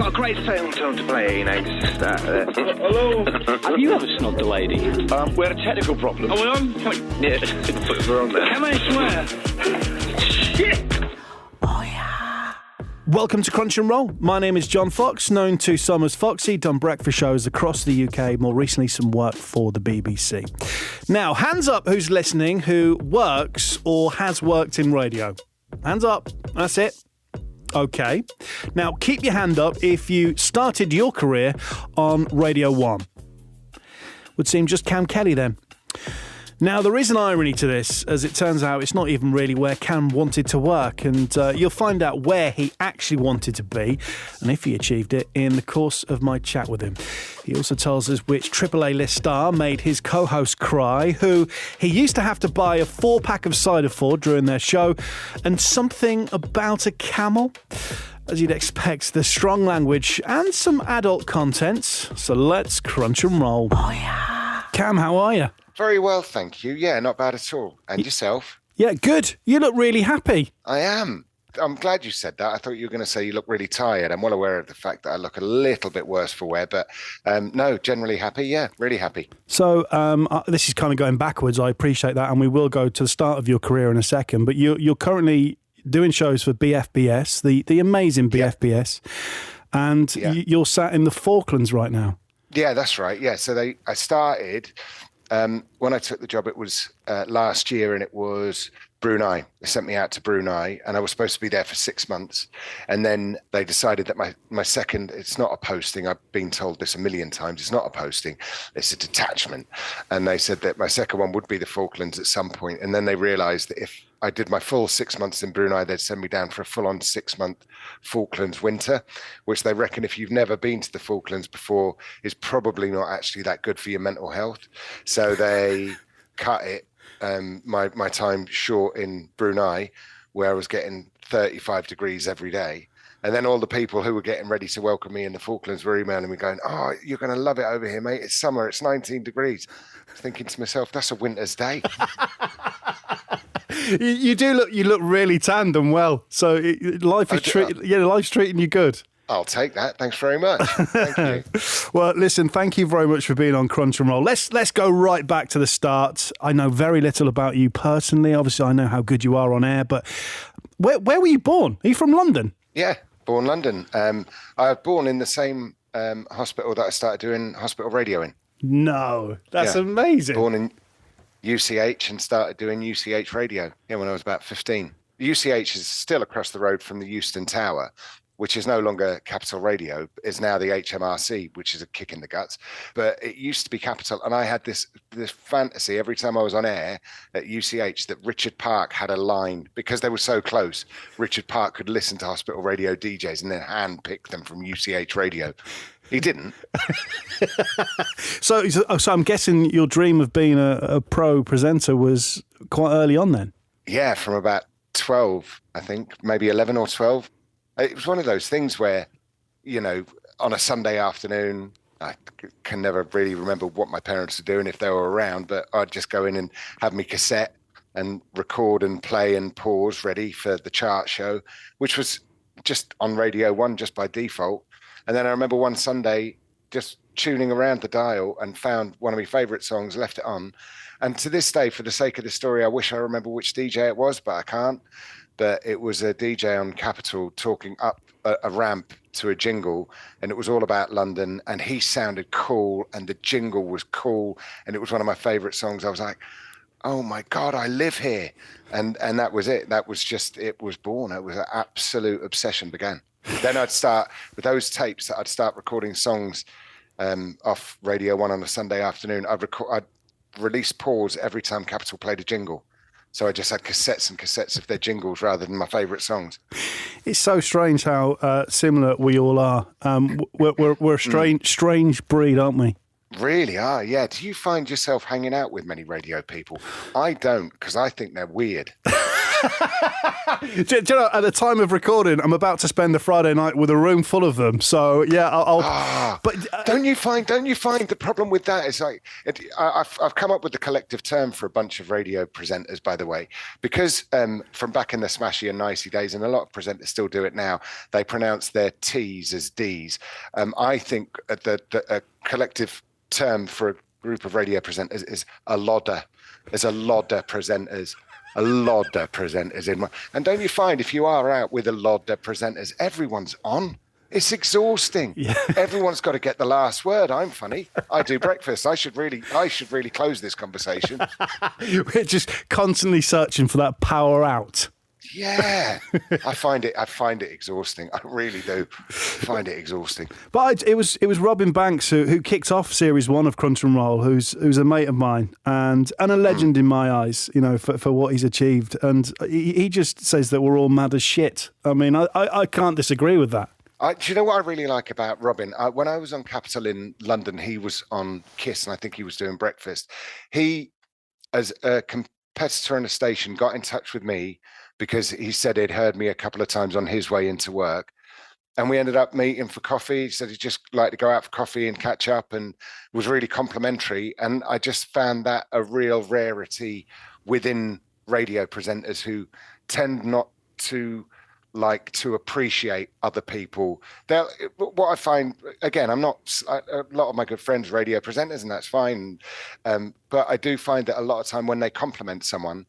got a great tone to play, you know. Hello? Have you ever snogged a lady? We had a technical problem. Are we on? Yeah, we're on there. Can I swear? Shit! Welcome to Crunch and Roll. My name is John Fox, known to some as Foxy, done breakfast shows across the UK, more recently some work for the BBC. Now, hands up who's listening who works or has worked in radio. Hands up. That's it. Okay. Now, keep your hand up if you started your career on Radio 1. Would seem just Kam Kelly then. Now, there is an irony to this. As it turns out, it's not even really where Kam wanted to work, and you'll find out where he actually wanted to be, and if he achieved it, in the course of my chat with him. He also tells us which AAA list star made his co-host cry, who he used to have to buy a 4-pack of cider for during their show, and something about a camel. As you'd expect, there's strong language and some adult content, so let's crunch and roll. Oh, yeah. Kam, how are you? Very well, thank you. Yeah, not bad at all. And yourself? Yeah, good. You look really happy. I am. I'm glad you said that. I thought you were going to say you look really tired. I'm well aware of the fact that I look a little bit worse for wear, but no, generally happy. Yeah, really happy. So this is kind of going backwards. I appreciate that, and we will go to the start of your career in a second. But you're currently doing shows for BFBS, the amazing BFBS, and you're sat in the Falklands right now. Yeah, that's right. Yeah, so I started... when I took the job, it was last year, and it was Brunei. They sent me out to Brunei, and I was supposed to be there for 6 months. And then they decided that my second, it's not a posting. I've been told this a million times. It's not a posting. It's a detachment. And they said that my second one would be the Falklands at some point. And then they realized that if I did my full 6 months in Brunei, they'd send me down for a full-on 6-month Falklands winter, which they reckon if you've never been to the Falklands before is probably not actually that good for your mental health. So they cut it, my time short in Brunei, where I was getting 35 degrees every day. And then all the people who were getting ready to welcome me in the Falklands were emailing me going, "Oh, you're going to love it over here, mate. It's summer. It's 19 degrees. I was thinking to myself, that's a winter's day. You look really tanned and well. So life's treating you good. I'll take that. Thanks very much. Thank you. Well, listen, thank you very much for being on Crunch and Roll. Let's go right back to the start. I know very little about you personally. Obviously, I know how good you are on air, but where were you born? Are you from London? Yeah, born London. I was born in the same hospital that I started doing hospital radio in. No, that's amazing. Born in UCH and started doing UCH radio when I was about 15. UCH is still across the road from the Euston Tower, which is no longer Capital Radio, is now the HMRC, which is a kick in the guts. But it used to be Capital, and I had this fantasy every time I was on air at UCH that Richard Park had a line, because they were so close, Richard Park could listen to hospital radio DJs and then handpick them from UCH radio. He didn't. So I'm guessing your dream of being a pro presenter was quite early on then? Yeah, from about 12, I think, maybe 11 or 12. It was one of those things where, on a Sunday afternoon, I can never really remember what my parents were doing if they were around, but I'd just go in and have me cassette and record and play and pause ready for the chart show, which was just on Radio 1 just by default. And then I remember one Sunday just tuning around the dial and found one of my favourite songs, left it on. And to this day, for the sake of the story, I wish I remember which DJ it was, but I can't. But it was a DJ on Capital talking up a ramp to a jingle, and it was all about London, and he sounded cool, and the jingle was cool, and it was one of my favourite songs. I was like, oh my God, I live here. And that was it. That was just, it was born. It was an absolute obsession began. Then I'd start, with those tapes, I'd start recording songs off Radio 1 on a Sunday afternoon. I'd release pause every time Capital played a jingle. So I just had cassettes and cassettes of their jingles rather than my favourite songs. It's so strange how similar we all are. We're a strange breed, aren't we? Really are, yeah. Do you find yourself hanging out with many radio people? I don't, because I think they're weird. Do you know, at the time of recording, I'm about to spend a Friday night with a room full of them. So yeah, but don't you find the problem with that is like I've come up with the collective term for a bunch of radio presenters, by the way, because from back in the smashy and nicey days, and a lot of presenters still do it now, they pronounce their T's as D's. I think the collective term for a group of radio presenters is a lodder. There's a lodder presenters. A lot of presenters in one. And don't you find if you are out with a lot of presenters, everyone's on? It's exhausting. Yeah. Everyone's got to get the last word. I'm funny. I do breakfast. I should really close this conversation. We're just constantly searching for that power out. Yeah, I find it exhausting. I really do find it exhausting. But it was Robin Banks who kicked off Series 1 of Crunch and Roll, who's a mate of mine and a legend in my eyes, you know, for what he's achieved. And he just says that we're all mad as shit. I mean, I can't disagree with that. Do you know what I really like about Robin? When I was on Capital in London, he was on Kiss, and I think he was doing breakfast. He, as a competitor on a station, got in touch with me because he said he'd heard me a couple of times on his way into work. And we ended up meeting for coffee. He said he'd just like to go out for coffee and catch up, and was really complimentary. And I just found that a real rarity within radio presenters who tend not to like to appreciate other people. What I find, again, a lot of my good friends are radio presenters, and that's fine. But I do find that a lot of time when they compliment someone,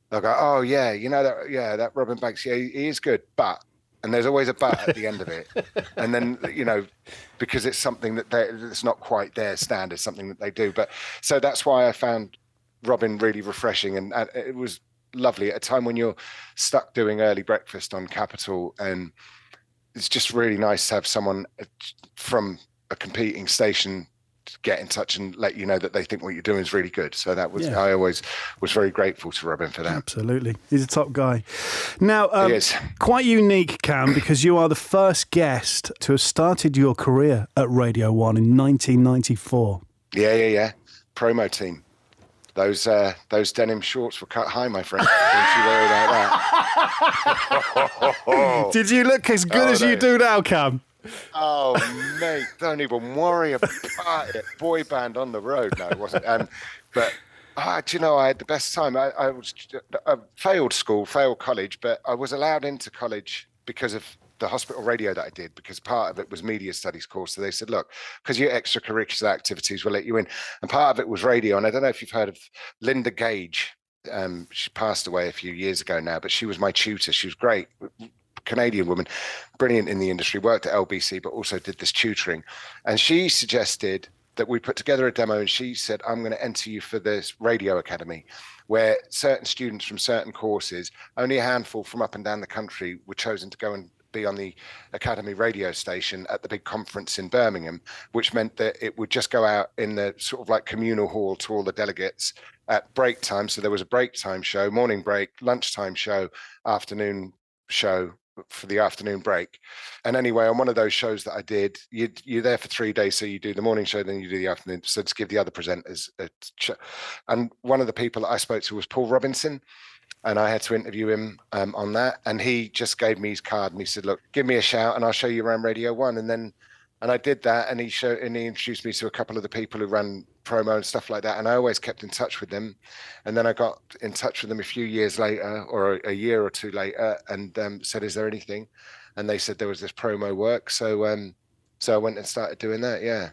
they'll go, "Oh yeah, you know that Robin Banks, yeah, he is good, but," and there's always a but at the end of it. And then, you know, because it's something that it's not quite their standard, something that they do. But so that's why I found Robin really refreshing, and it was lovely at a time when you're stuck doing early breakfast on Capital, and it's just really nice to have someone from a competing station get in touch and let you know that they think what you're doing is really good. So that was, I always was very grateful to Robin for that. Absolutely. He's a top guy. Now, he is. Quite unique, Cam, because you are the first guest to have started your career at Radio 1 in 1994. Yeah. Promo team. Those denim shorts were cut high, my friend. Don't you worry about that. Did you look as good as you do now, Cam? Oh, mate, don't even worry about it. Boy band on the road. No, it wasn't. But do you know, I had the best time. I failed school, failed college, but I was allowed into college because of the hospital radio that I did, because part of it was media studies course. So they said, look, because your extracurricular activities will let you in. And part of it was radio. And I don't know if you've heard of Linda Gage. She passed away a few years ago now, but she was my tutor. She was great. Canadian woman, brilliant in the industry, worked at LBC, but also did this tutoring. And she suggested that we put together a demo, and she said, I'm going to enter you for this radio academy, where certain students from certain courses, only a handful from up and down the country, were chosen to go and be on the Academy radio station at the big conference in Birmingham, which meant that it would just go out in the sort of like communal hall to all the delegates at break time. So there was a break time show, morning break, lunchtime show, afternoon show for the afternoon break. And anyway, on one of those shows that I did, you're there for 3 days. So you do the morning show, then you do the afternoon. So to give the other presenters a and one of the people that I spoke to was Paul Robinson. And I had to interview him on that. And he just gave me his card and he said, look, give me a shout and I'll show you around Radio 1. And I did that, and he introduced me to a couple of the people who ran promo and stuff like that. And I always kept in touch with them. And then I got in touch with them a few years later, or a year or two later, and said, is there anything? And they said there was this promo work. So I went and started doing that. Yeah.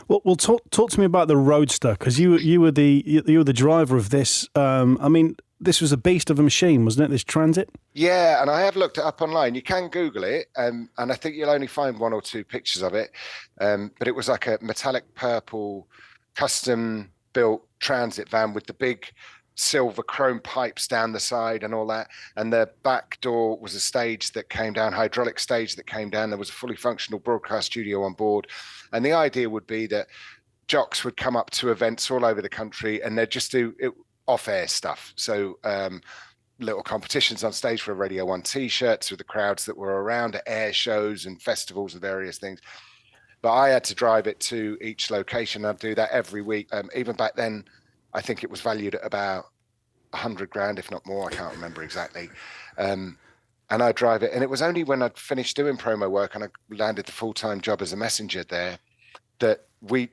Well, talk to me about the Roadster, because you were the driver of this. I mean, this was a beast of a machine, wasn't it? This Transit? Yeah, and I have looked it up online. You can Google it, and I think you'll only find one or two pictures of it. But it was like a metallic purple, custom-built transit van with the big silver chrome pipes down the side and all that. And the back door was a stage that came down, hydraulic stage that came down. There was a fully functional broadcast studio on board. And the idea would be that jocks would come up to events all over the country, and they'd just do it off-air stuff. So little competitions on stage for Radio 1 T-shirts with the crowds that were around at air shows and festivals and various things. But I had to drive it to each location. I'd do that every week. Even back then, I think it was valued at about 100 grand, if not more. I can't remember exactly. And I drive it. And it was only when I'd finished doing promo work and I landed the full-time job as a messenger there that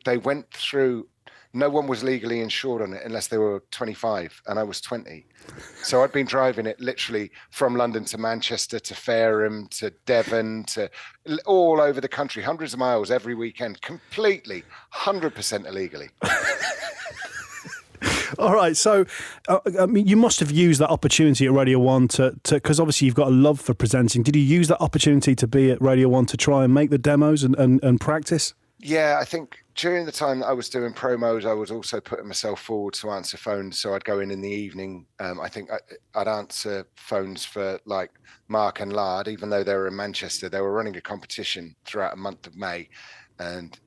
they went through. No one was legally insured on it unless they were 25, and I was 20. So I'd been driving it literally from London to Manchester to Fareham to Devon to all over the country, hundreds of miles every weekend, completely 100% illegally. All right, so I mean, you must have used that opportunity at Radio 1 to because obviously you've got a love for presenting. Did you use that opportunity to be at Radio 1 to try and make the demos and practice? Yeah, I think during the time that I was doing promos, I was also putting myself forward to answer phones. So I'd go in the evening. I think I'd answer phones for like Mark and Lard, even though they were in Manchester. They were running a competition throughout a month of May, and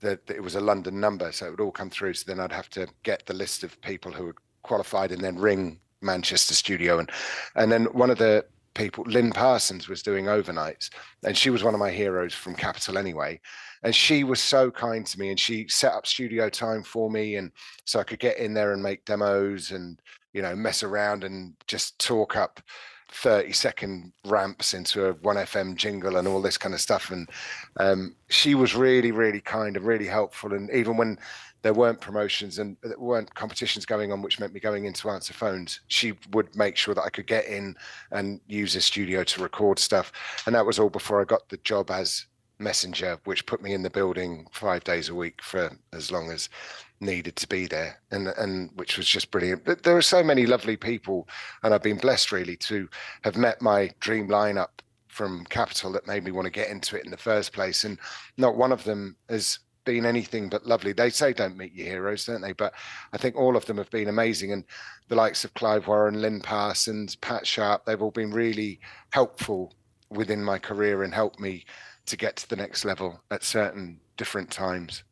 it was a London number, so it would all come through. So then I'd have to get the list of people who had qualified and then ring Manchester studio. And then one of the people, Lynn Parsons, was doing overnights, and she was one of my heroes from Capital anyway. And she was so kind to me, and she set up studio time for me, and so I could get in there and make demos and, you know, mess around and just talk up 30-second ramps into a 1FM jingle and all this kind of stuff. And she was really, really kind and really helpful. And even when there weren't promotions and there weren't competitions going on, which meant me going in to answer phones, she would make sure that I could get in and use a studio to record stuff. And that was all before I got the job as messenger, which put me in the building 5 days a week for as long as needed to be there, and which was just brilliant. But there are so many lovely people, and I've been blessed really to have met my dream lineup from Capital that made me want to get into it in the first place, and not one of them has been anything but lovely. They say don't meet your heroes, don't they? But I think all of them have been amazing, and the likes of Clive Warren, Lynn Parsons, Pat Sharp, they've all been really helpful within my career and helped me to get to the next level at certain different times.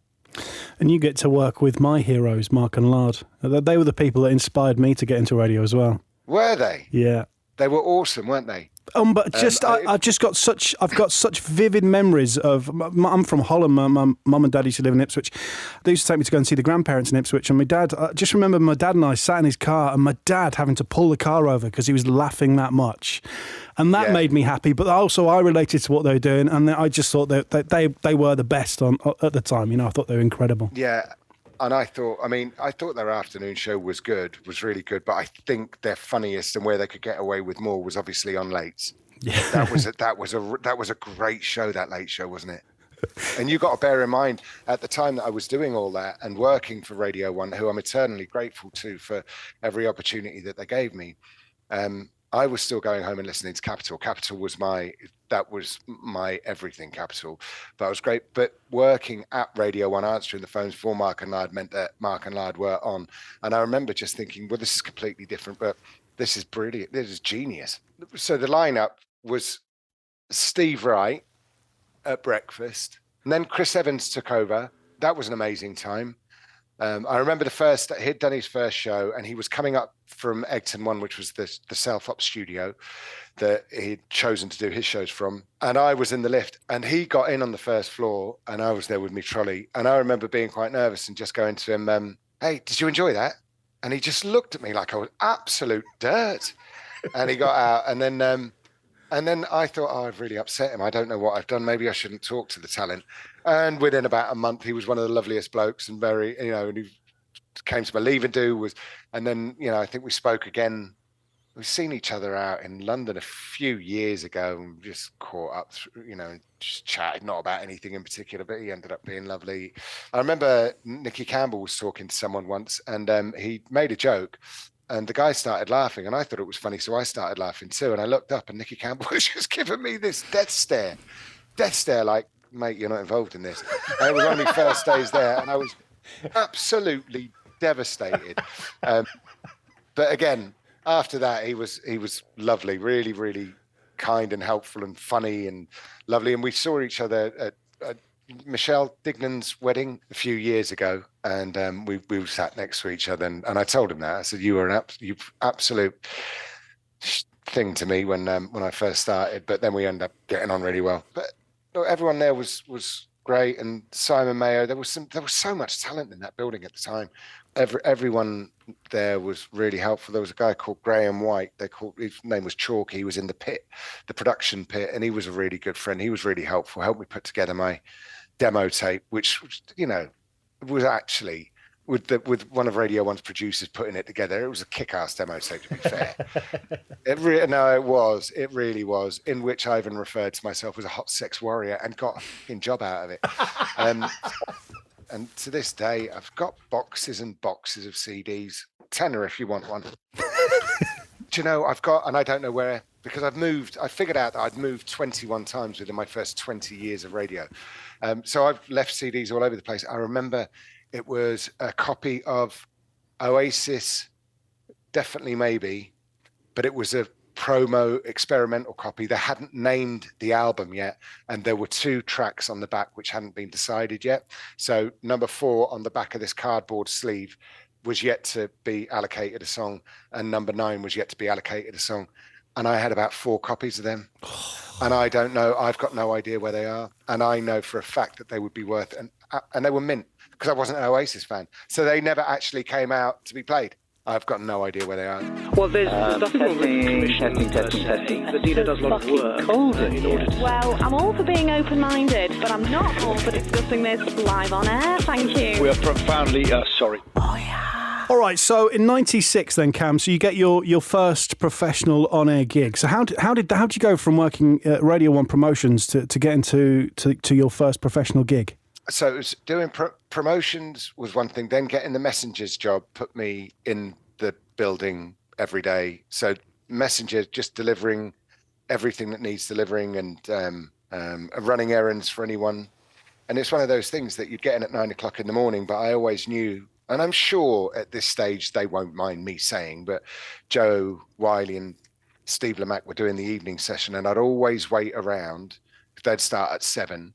And you get to work with my heroes, Mark and Lard. They were the people that inspired me to get into radio as well. Were they? Yeah. They were awesome, weren't they? But I've got such vivid memories of. I'm from Holland. My mum and dad used to live in Ipswich. They used to take me to go and see the grandparents in Ipswich. And my dad, I just remember my dad and I sat in his car, and my dad having to pull the car over because he was laughing that much, and that made me happy. But also, I related to what they were doing, and I just thought that they were the best at the time. You know, I thought they were incredible. Yeah. And I thought their afternoon show was really good. But I think their funniest and where they could get away with more was obviously on Lates. Yeah. That was a great show, that Late Show, wasn't it? And you got to bear in mind at the time that I was doing all that and working for Radio 1, who I'm eternally grateful to for every opportunity that they gave me. I was still going home and listening to Capital. Capital was my everything, Capital. That was great. But working at Radio 1, answering the phones for Mark and Lard meant that Mark and Lard were on. And I remember just thinking, well, this is completely different, but this is brilliant. This is genius. So the lineup was Steve Wright at breakfast. And then Chris Evans took over. That was an amazing time. I remember he'd done his first show, and he was coming up from Egton 1, which was the self-op studio that he'd chosen to do his shows from. And I was in the lift, and he got in on the first floor, and I was there with my trolley. And I remember being quite nervous and just going to him, hey, did you enjoy that? And he just looked at me like I was absolute dirt. And he got out, and then I thought, oh, I've really upset him. I don't know what I've done. Maybe I shouldn't talk to the talent. And within about a month, he was one of the loveliest blokes and very, and he came to my leave and do and then, I think we spoke again. We've seen each other out in London a few years ago and just caught up, just chatted, not about anything in particular, but he ended up being lovely. I remember Nicky Campbell was talking to someone once, and he made a joke. And the guy started laughing, and I thought it was funny, so I started laughing too. And I looked up, and Nicky Campbell was just giving me this death stare, like, mate, you're not involved in this. And it was only first days there, and I was absolutely devastated. But again, after that, he was lovely, really, really kind and helpful and funny and lovely. And we saw each other at Michelle Dignan's wedding a few years ago, and we sat next to each other, and I told him that. I said, you were an absolute thing to me when I first started, but then we ended up getting on really well. But everyone there was great, and Simon Mayo. There was so much talent in that building at the time. everyone there was really helpful. There was a guy called Graham White. His name was Chalk. He was in the pit, the production pit, and he was a really good friend. He was really helpful. Helped me put together my demo tape, which was actually with one of Radio 1's producers putting it together. It was a kick-ass demo tape, to be fair. It really was. In which I even referred to myself as a hot sex warrior and got a fucking job out of it. And to this day, I've got boxes and boxes of CDs. Tenner if you want one. Do you know, I've got, and I don't know where, because I figured out that I'd moved 21 times within my first 20 years of radio. So I've left CDs all over the place. I remember it was a copy of Oasis, Definitely Maybe, but it was a promo experimental copy. They hadn't named the album yet, and there were 2 tracks on the back which hadn't been decided yet. So number 4 on the back of this cardboard sleeve was yet to be allocated a song, and number 9 was yet to be allocated a song. And I had about 4 copies of them. And I don't know, I've got no idea where they are. And I know for a fact that they would be worth, and they were mint, because I wasn't an Oasis fan. So they never actually came out to be played. I've got no idea where they are. Well, there's nothing wrong with commissioning testing. The dealer does a lot of work in order to... Well, I'm all for being open-minded, but I'm not all for discussing this live on air, thank you. We are profoundly sorry. Oh, yeah. All right, so in '96 then, Cam, so you get your first professional on-air gig. So how did you go from working at Radio 1 Promotions to get into your first professional gig? So it was doing promotions was one thing. Then getting the messenger's job put me in the building every day. So messenger, just delivering everything that needs delivering and running errands for anyone. And it's one of those things that you'd get in at 9 o'clock in the morning, but I always knew, and I'm sure at this stage they won't mind me saying, but Joe Wiley and Steve Lamack were doing the evening session, and I'd always wait around. They'd start at 7,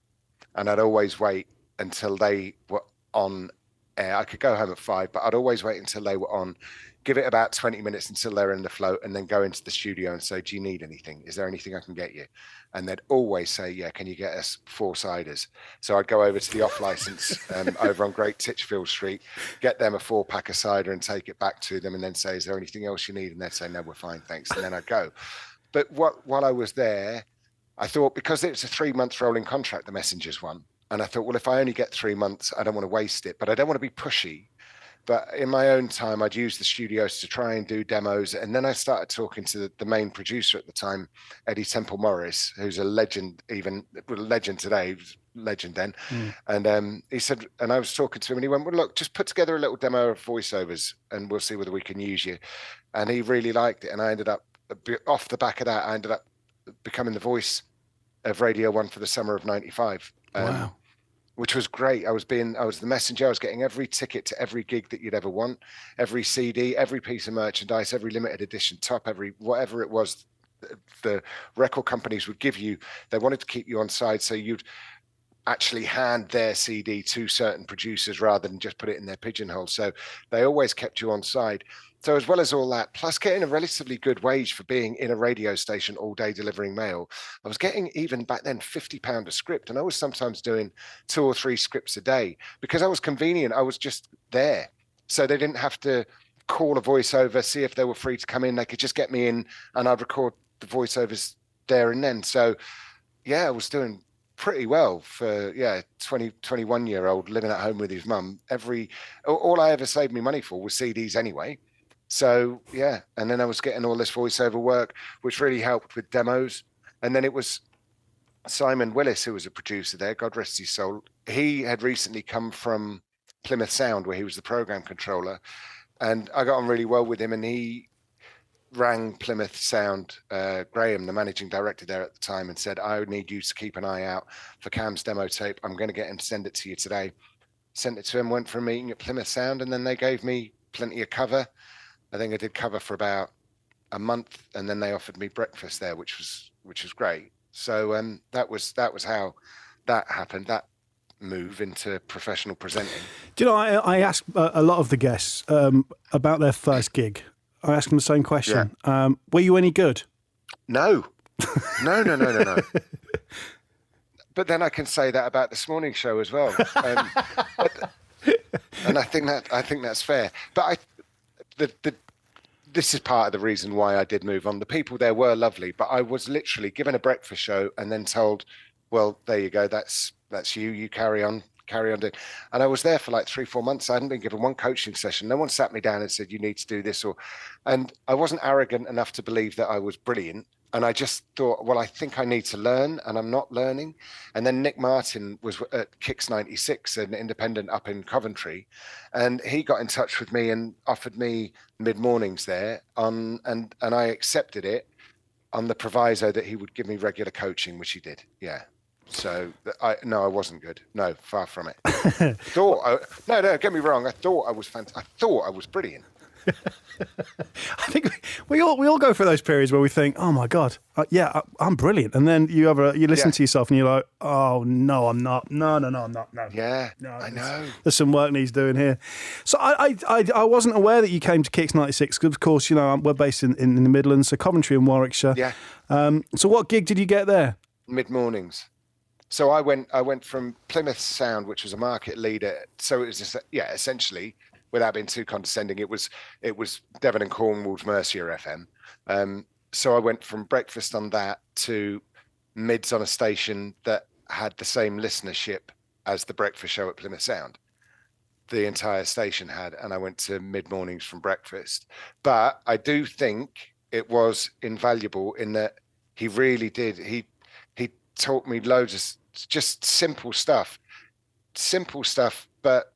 and I'd always wait until they were on air. I could go home at 5, but I'd always wait until they were on, give it about 20 minutes until they're in the float, and then go into the studio and say, do you need anything? Is there anything I can get you? And they'd always say, yeah, can you get us 4 ciders? So I'd go over to the off license over on Great Titchfield Street, get them a 4-pack of cider and take it back to them, and then say, is there anything else you need? And they'd say, no, we're fine, thanks. And then I'd go. But while I was there, I thought, because it was a 3-month rolling contract, the Messengers one, and I thought, well, if I only get 3 months, I don't want to waste it, but I don't want to be pushy. But in my own time, I'd use the studios to try and do demos. And then I started talking to the main producer at the time, Eddie Temple Morris, who's a legend, legend today, legend then. And he said, and I was talking to him, and he went, well, look, just put together a little demo of voiceovers and we'll see whether we can use you. And he really liked it. And I ended up, off the back of that, I ended up becoming the voice of Radio 1 for the summer of '95. Wow. Which was great. I was the messenger. I was getting every ticket to every gig that you'd ever want, every CD, every piece of merchandise, every limited edition top, every whatever it was the record companies would give you. They wanted to keep you on side, so you'd actually hand their CD to certain producers rather than just put it in their pigeonhole. So they always kept you on side. So as well as all that, plus getting a relatively good wage for being in a radio station all day delivering mail, I was getting, even back then, £50 a script. And I was sometimes doing 2 or 3 scripts a day because I was convenient. I was just there. So they didn't have to call a voiceover, see if they were free to come in. They could just get me in and I'd record the voiceovers there and then. So yeah, I was doing pretty well for 21-year-old living at home with his mum. All I ever saved me money for was CDs anyway. So yeah, and then I was getting all this voiceover work, which really helped with demos. And then it was Simon Willis, who was a producer there, God rest his soul. He had recently come from Plymouth Sound, where he was the program controller, and I got on really well with him. And he rang Plymouth Sound, Graham, the managing director there at the time, and said, I need you to keep an eye out for Cam's demo tape. I'm going to get him to send it to you today. Sent it to him, went for a meeting at Plymouth Sound, and then they gave me plenty of cover. I think I did cover for about a month, and then they offered me breakfast there, which was great. So that was how that happened, that move into professional presenting. Do you know, I ask a lot of the guests about their first gig. I ask them the same question. Yeah. Were you any good? No. But then I can say that about this morning show as well. And I think that's fair. But this is part of the reason why I did move on. The people there were lovely, but I was literally given a breakfast show and then told, well, there you go. That's you. You carry on doing. And I was there for like 3-4 months. I hadn't been given one coaching session. No one sat me down and said, you need to do this. And I wasn't arrogant enough to believe that I was brilliant. And I just thought, well, I think I need to learn, and I'm not learning. And then Nick Martin was at Kicks 96, an independent up in Coventry, and he got in touch with me and offered me mid-mornings there and I accepted it on the proviso that he would give me regular coaching, which he did. Yeah. So I wasn't good. No, far from it. No, get me wrong. I thought I was fantastic. I thought I was brilliant. I think we all go through those periods where we think, oh my God, I'm brilliant. And then you listen to yourself and you're like, oh no, I'm not. No, I'm not. No. Yeah, no, I know. There's some work needs doing here. So I wasn't aware that you came to Kicks 96 because, of course, we're based in the Midlands, so Coventry and Warwickshire. Yeah. So what gig did you get there? Mid-mornings. So I went from Plymouth Sound, which was a market leader. So it was just, essentially, without being too condescending, it was Devon and Cornwall's Mercia FM. So I went from breakfast on that to mids on a station that had the same listenership as the breakfast show at Plymouth Sound. The entire station had, and I went to mid-mornings from breakfast. But I do think it was invaluable in that he really did. He taught me loads of just simple stuff, but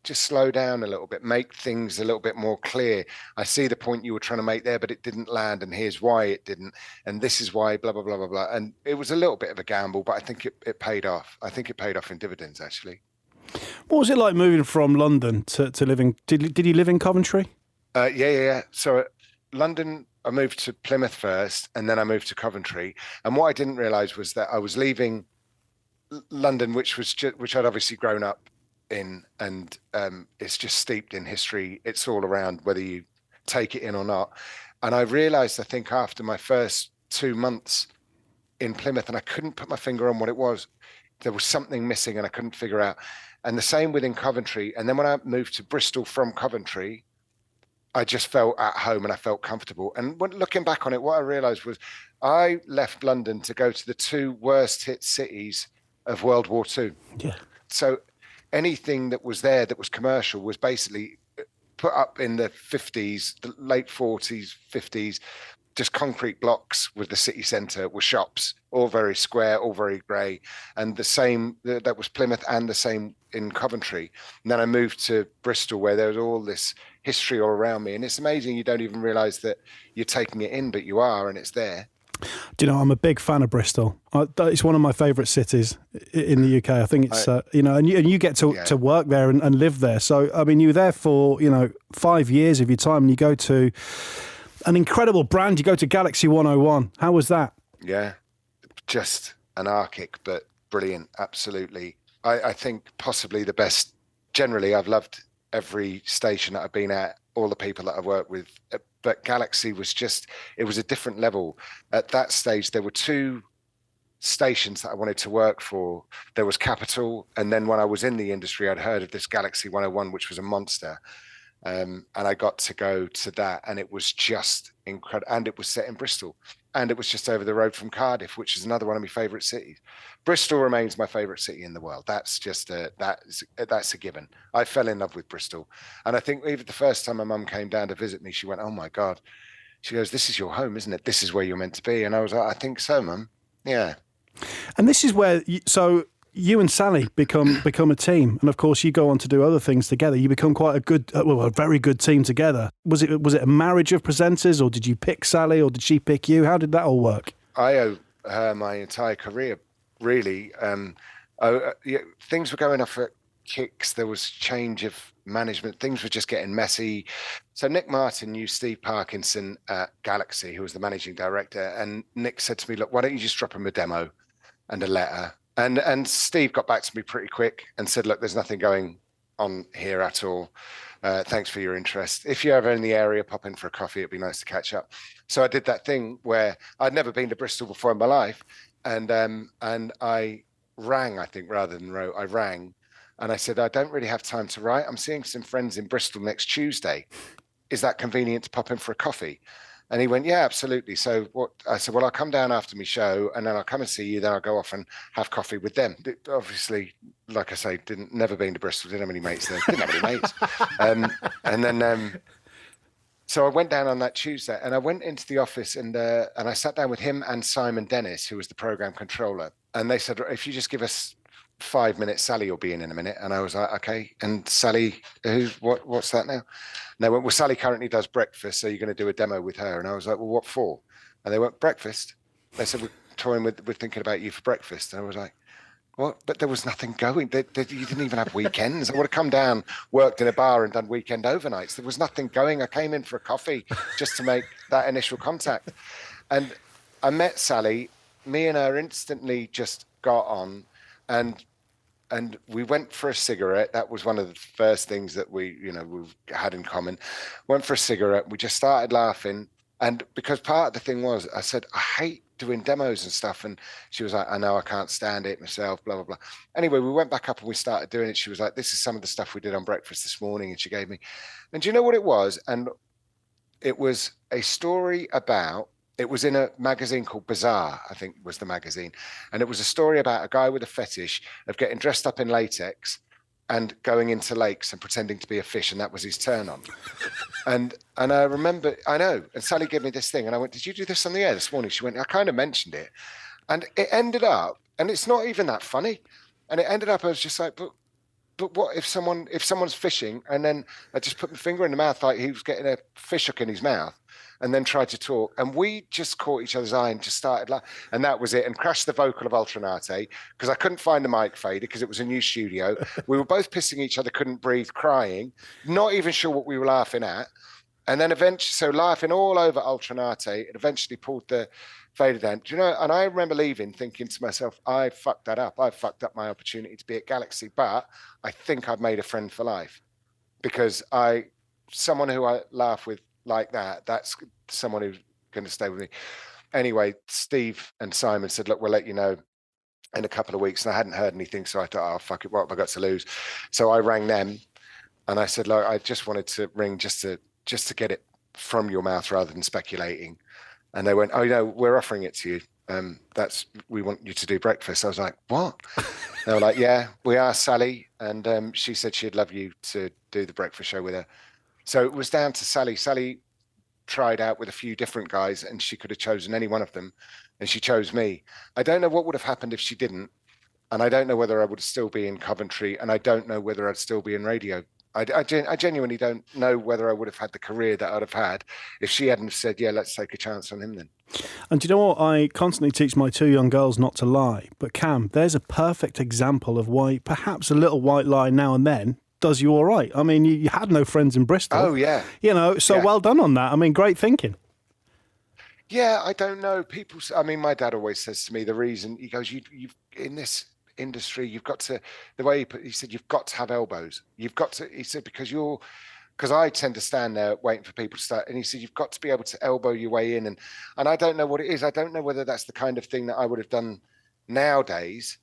just slow down a little bit, make things a little bit more clear. I see the point you were trying to make there, but it didn't land, and here's why it didn't, and this is why, blah, blah, blah, blah, blah. And it was a little bit of a gamble, but I think it paid off. I think it paid off in dividends, actually. What was it like moving from London to living? Did you live in Coventry? Yeah. So London, I moved to Plymouth first, and then I moved to Coventry. And what I didn't realise was that I was leaving London, which I'd obviously grown up in, and it's just steeped in history. It's all around, whether you take it in or not. And I realised, I think, after my first 2 months in Plymouth, and I couldn't put my finger on what it was. There was something missing, and I couldn't figure out. And the same within Coventry. And then when I moved to Bristol from Coventry, I just felt at home and I felt comfortable. And when looking back on it, what I realised was I left London to go to the 2 worst hit cities of World War II. Yeah. So anything that was there that was commercial was basically put up in the 50s, the late 40s, 50s, just concrete blocks with the city centre, with shops, all very square, all very grey. And the same, that was Plymouth, and the same in Coventry. And then I moved to Bristol, where there was all this history all around me. And it's amazing, you don't even realise that you're taking it in, but you are, and it's there. Do you know, I'm a big fan of Bristol. It's one of my favourite cities in the UK. I think it's, and you get to work there and live there. So, I mean, you were there for, 5 years of your time, and you go to an incredible brand. You go to Galaxy 101. How was that? Yeah, just anarchic, but brilliant. Absolutely. I think possibly the best. Generally, I've loved every station that I've been at, all the people that I've worked with. But Galaxy was it was a different level. At that stage, there were 2 stations that I wanted to work for. There was Capital, and then when I was in the industry, I'd heard of this Galaxy 101, which was a monster. And I got to go to that, and it was just incredible. And it was set in Bristol, and it was just over the road from Cardiff, which is another one of my favourite cities. Bristol remains my favourite city in the world. That's just that's a given. I fell in love with Bristol, and I think even the first time my mum came down to visit me, she went, "Oh my God," she goes, "This is your home, isn't it? This is where you're meant to be." And I was like, "I think so, Mum. Yeah." And this is where you and Sally become a team, and of course you go on to do other things together. You become quite a very good team together. Was it a marriage of presenters, or did you pick Sally, or did she pick you? How did that all work? I owe her my entire career, really. Things were going off at Kicks. There was change of management. Things were just getting messy. So Nick Martin knew Steve Parkinson at Galaxy, who was the managing director, and Nick said to me, "Look, why don't you just drop him a demo and a letter?" And Steve got back to me pretty quick and said, "Look, there's nothing going on here at all. Thanks for your interest. If you're ever in the area, pop in for a coffee. It'd be nice to catch up." So I did that thing where I'd never been to Bristol before in my life. And I rang, I think, rather than wrote. I rang And I said, I don't really have time to write. I'm seeing some friends in Bristol next Tuesday. Is that convenient to pop in for a coffee? And he went, yeah, absolutely. So what I said, well, I'll come down after my show and then I'll come and see you. Then I'll go off and have coffee with them. Obviously, like I say, never been to Bristol, didn't have any mates there. Didn't have any mates. And then, so I went down on that Tuesday and I went into the office and I sat down with him and Simon Dennis, who was the program controller. And they said, if you just give us 5 minutes, Sally will be in a minute. And I was like, okay. And Sally, what's that now? And they went, well, Sally currently does breakfast, so you're going to do a demo with her. And I was like, well, what for? And they went, breakfast. They said, we're thinking about you for breakfast. And I was like, what? But there was nothing going. You didn't even have weekends. I would have come down, worked in a bar and done weekend overnights. There was nothing going. I came in for a coffee just to make that initial contact. And I met Sally. Me and her instantly just got on. And we went for a cigarette. That was one of the first things that we had in common. Went for a cigarette. We just started laughing. And because part of the thing was, I said, I hate doing demos and stuff. And she was like, I know, I can't stand it myself, blah, blah, blah. Anyway, we went back up and we started doing it. She was like, this is some of the stuff we did on breakfast this morning. And she gave me, and do you know what it was? And it was a story about, it was in a magazine called Bazaar, I think was the magazine. And it was a story about a guy with a fetish of getting dressed up in latex and going into lakes and pretending to be a fish. And that was his turn on. And I remember, I know, and Sally gave me this thing and I went, did you do this on the air this morning? She went, I kind of mentioned it. And it ended up, and it's not even that funny. And it ended up, I was just like, but what if someone's fishing and then I just put my finger in the mouth like he was getting a fish hook in his mouth and then tried to talk. And we just caught each other's eye and just started laughing. And that was it. And crashed the vocal of Ultranate because I couldn't find the mic fader because it was a new studio. We were both pissing each other, couldn't breathe, crying, not even sure what we were laughing at. And then eventually, so laughing all over Ultranate, it eventually pulled the fader down. Do you know, and I remember leaving thinking to myself, I fucked that up. I fucked up my opportunity to be at Galaxy, but I think I've made a friend for life because someone who I laugh with like that's someone who's going to stay with me. Anyway, Steve and Simon said, look, we'll let you know in a couple of weeks. And I hadn't heard anything. So I thought, oh, fuck it, what have I got to lose? So I rang them and I said, look, I just wanted to ring just to get it from your mouth rather than speculating. And they went, oh, we're offering it to you. We want you to do breakfast. I was like, what? They were like, yeah, we asked Sally. And she said she'd love you to do the breakfast show with her. So it was down to Sally. Sally tried out with a few different guys and she could have chosen any one of them. And she chose me. I don't know what would have happened if she didn't. And I don't know whether I would still be in Coventry. And I don't know whether I'd still be in radio. I genuinely don't know whether I would have had the career that I'd have had if she hadn't said, yeah, let's take a chance on him then. And do you know what? I constantly teach my two young girls not to lie. But Cam, there's a perfect example of why perhaps a little white lie now and then does you all right. I mean, you had no friends in Bristol. Oh, yeah. So well done on that. I mean, great thinking. Yeah, I don't know. My dad always says to me, the reason, he goes, you've in this industry, you've got to, the way he said, you've got to have elbows. You've got to, he said, because I tend to stand there waiting for people to start. And he said, you've got to be able to elbow your way in. And I don't know what it is. I don't know whether that's the kind of thing that I would have done nowadays.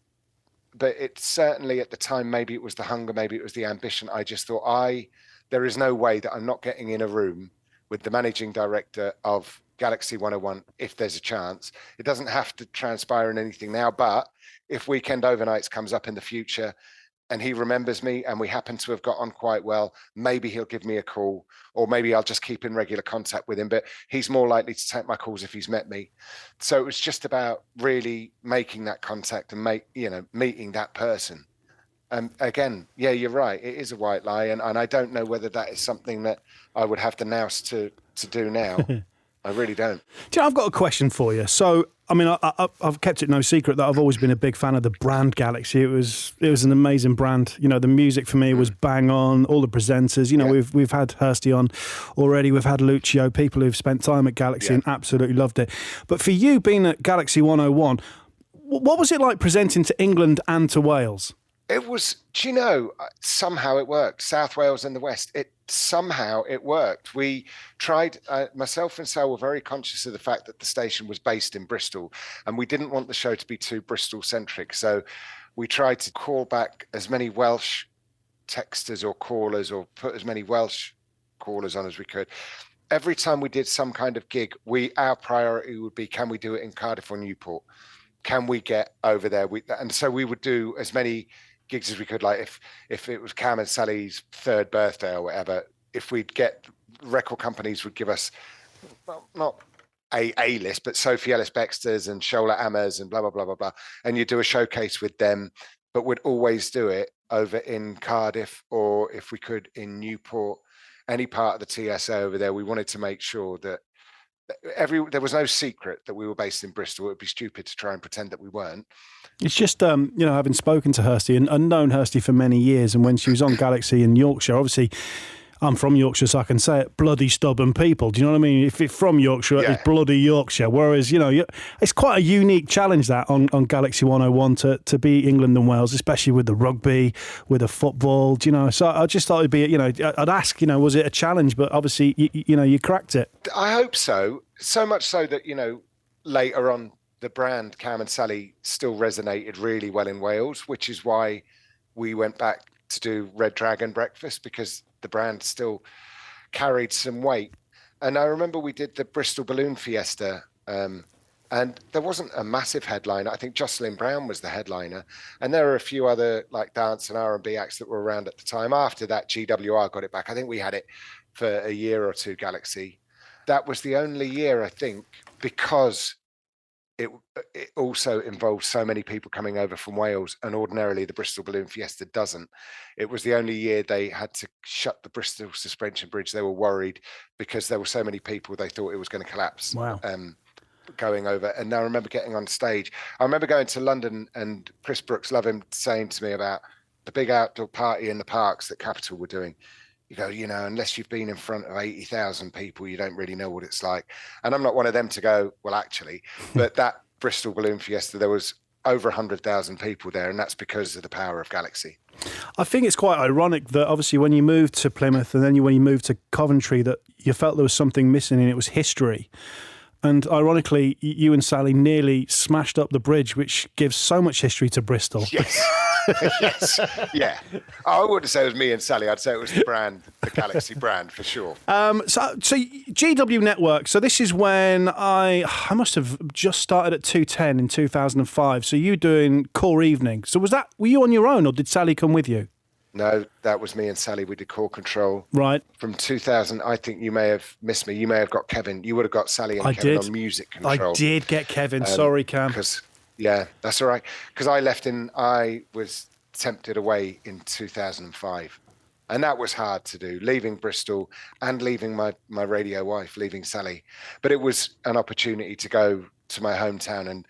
But it's certainly at the time, maybe it was the hunger, maybe it was the ambition. I just thought there is no way that I'm not getting in a room with the managing director of Galaxy 101 if there's a chance. It doesn't have to transpire in anything now, but if Weekend Overnights comes up in the future and he remembers me and we happen to have got on quite well, maybe he'll give me a call or maybe I'll just keep in regular contact with him, but he's more likely to take my calls if he's met me. So it was just about really making that contact and meeting that person. And again, yeah, you're right. It is a white lie. And I don't know whether that is something that I would have the nous to do now. I really don't. Do you know, I've got a question for you. So, I mean, I've kept it no secret that I've always been a big fan of the brand Galaxy. It was an amazing brand. You know, the music for me was bang on. All the presenters. You know, we've had Hursty on already. We've had Lucio. People who've spent time at Galaxy and absolutely loved it. But for you being at Galaxy 101, what was it like presenting to England and to Wales? It was, do you know, somehow it worked. South Wales and the West, somehow it worked. We tried, myself and Sal were very conscious of the fact that the station was based in Bristol and we didn't want the show to be too Bristol centric. So we tried to call back as many Welsh texters or callers, or put as many Welsh callers on as we could. Every time we did some kind of gig, our priority would be, can we do it in Cardiff or Newport? Can we get over there? And so we would do as many gigs as we could. Like if it was Kam and Sally's 3rd birthday or whatever, if we'd get, record companies would give us, well, not a list, but Sophie Ellis Bextor's and Shola Ammers and blah, blah, blah, blah, blah. And you do a showcase with them, but we'd always do it over in Cardiff, or if we could in Newport, any part of the TSA over there. We wanted to make sure that there was no secret that we were based in Bristol. It would be stupid to try and pretend that we weren't. It's just, having spoken to Hursty and known Hursty for many years, and when she was on Galaxy in Yorkshire, obviously I'm from Yorkshire, so I can say it, bloody stubborn people. Do you know what I mean? If it's from Yorkshire, it's bloody Yorkshire. Whereas, it's quite a unique challenge that on Galaxy 101 to be England and Wales, especially with the rugby, with the football, So I just thought it'd be, I'd ask, was it a challenge? But obviously, you cracked it. I hope so. So much so that, later on, the brand Kam and Sally still resonated really well in Wales, which is why we went back to do Red Dragon breakfast, because the brand still carried some weight. And I remember we did the Bristol Balloon Fiesta, and there wasn't a massive headliner. I think Jocelyn Brown was the headliner, and there were a few other like dance and R&B acts that were around at the time. After that, GWR got it back. I think we had it for a year or two, Galaxy. That was the only year, I think, because it also involved so many people coming over from Wales, and ordinarily the Bristol Balloon Fiesta doesn't. It was the only year they had to shut the Bristol Suspension Bridge. They were worried because there were so many people, they thought it was going to collapse. Wow. Going over. And I remember getting on stage. I remember going to London, and Chris Brooks, love him, saying to me about the big outdoor party in the parks that Capital were doing. You go, unless you've been in front of 80,000 people, you don't really know what it's like. And I'm not one of them to go, well, actually, but that Bristol Balloon Fiesta, there was over 100,000 people there, and that's because of the power of Galaxy. I think it's quite ironic that obviously when you moved to Plymouth and then when you moved to Coventry, that you felt there was something missing, and it was history. And ironically, you and Sally nearly smashed up the bridge, which gives so much history to Bristol. Yes. Yes. Yeah. I wouldn't say it was me and Sally. I'd say it was the brand, the Galaxy brand, for sure. So GW Network. So this is when I must have just started at 210 in 2005. So you doing Core Evening. So were you on your own, or did Sally come with you? No, that was me and Sally. We did Core Control. Right. From 2000, I think you may have missed me. You may have got Kevin. You would have got Sally and Kevin on Music Control. I did get Kevin. Sorry, Cam. Yeah, that's all right. Because I was tempted away in 2005. And that was hard to do, leaving Bristol and leaving my radio wife, leaving Sally. But it was an opportunity to go to my hometown and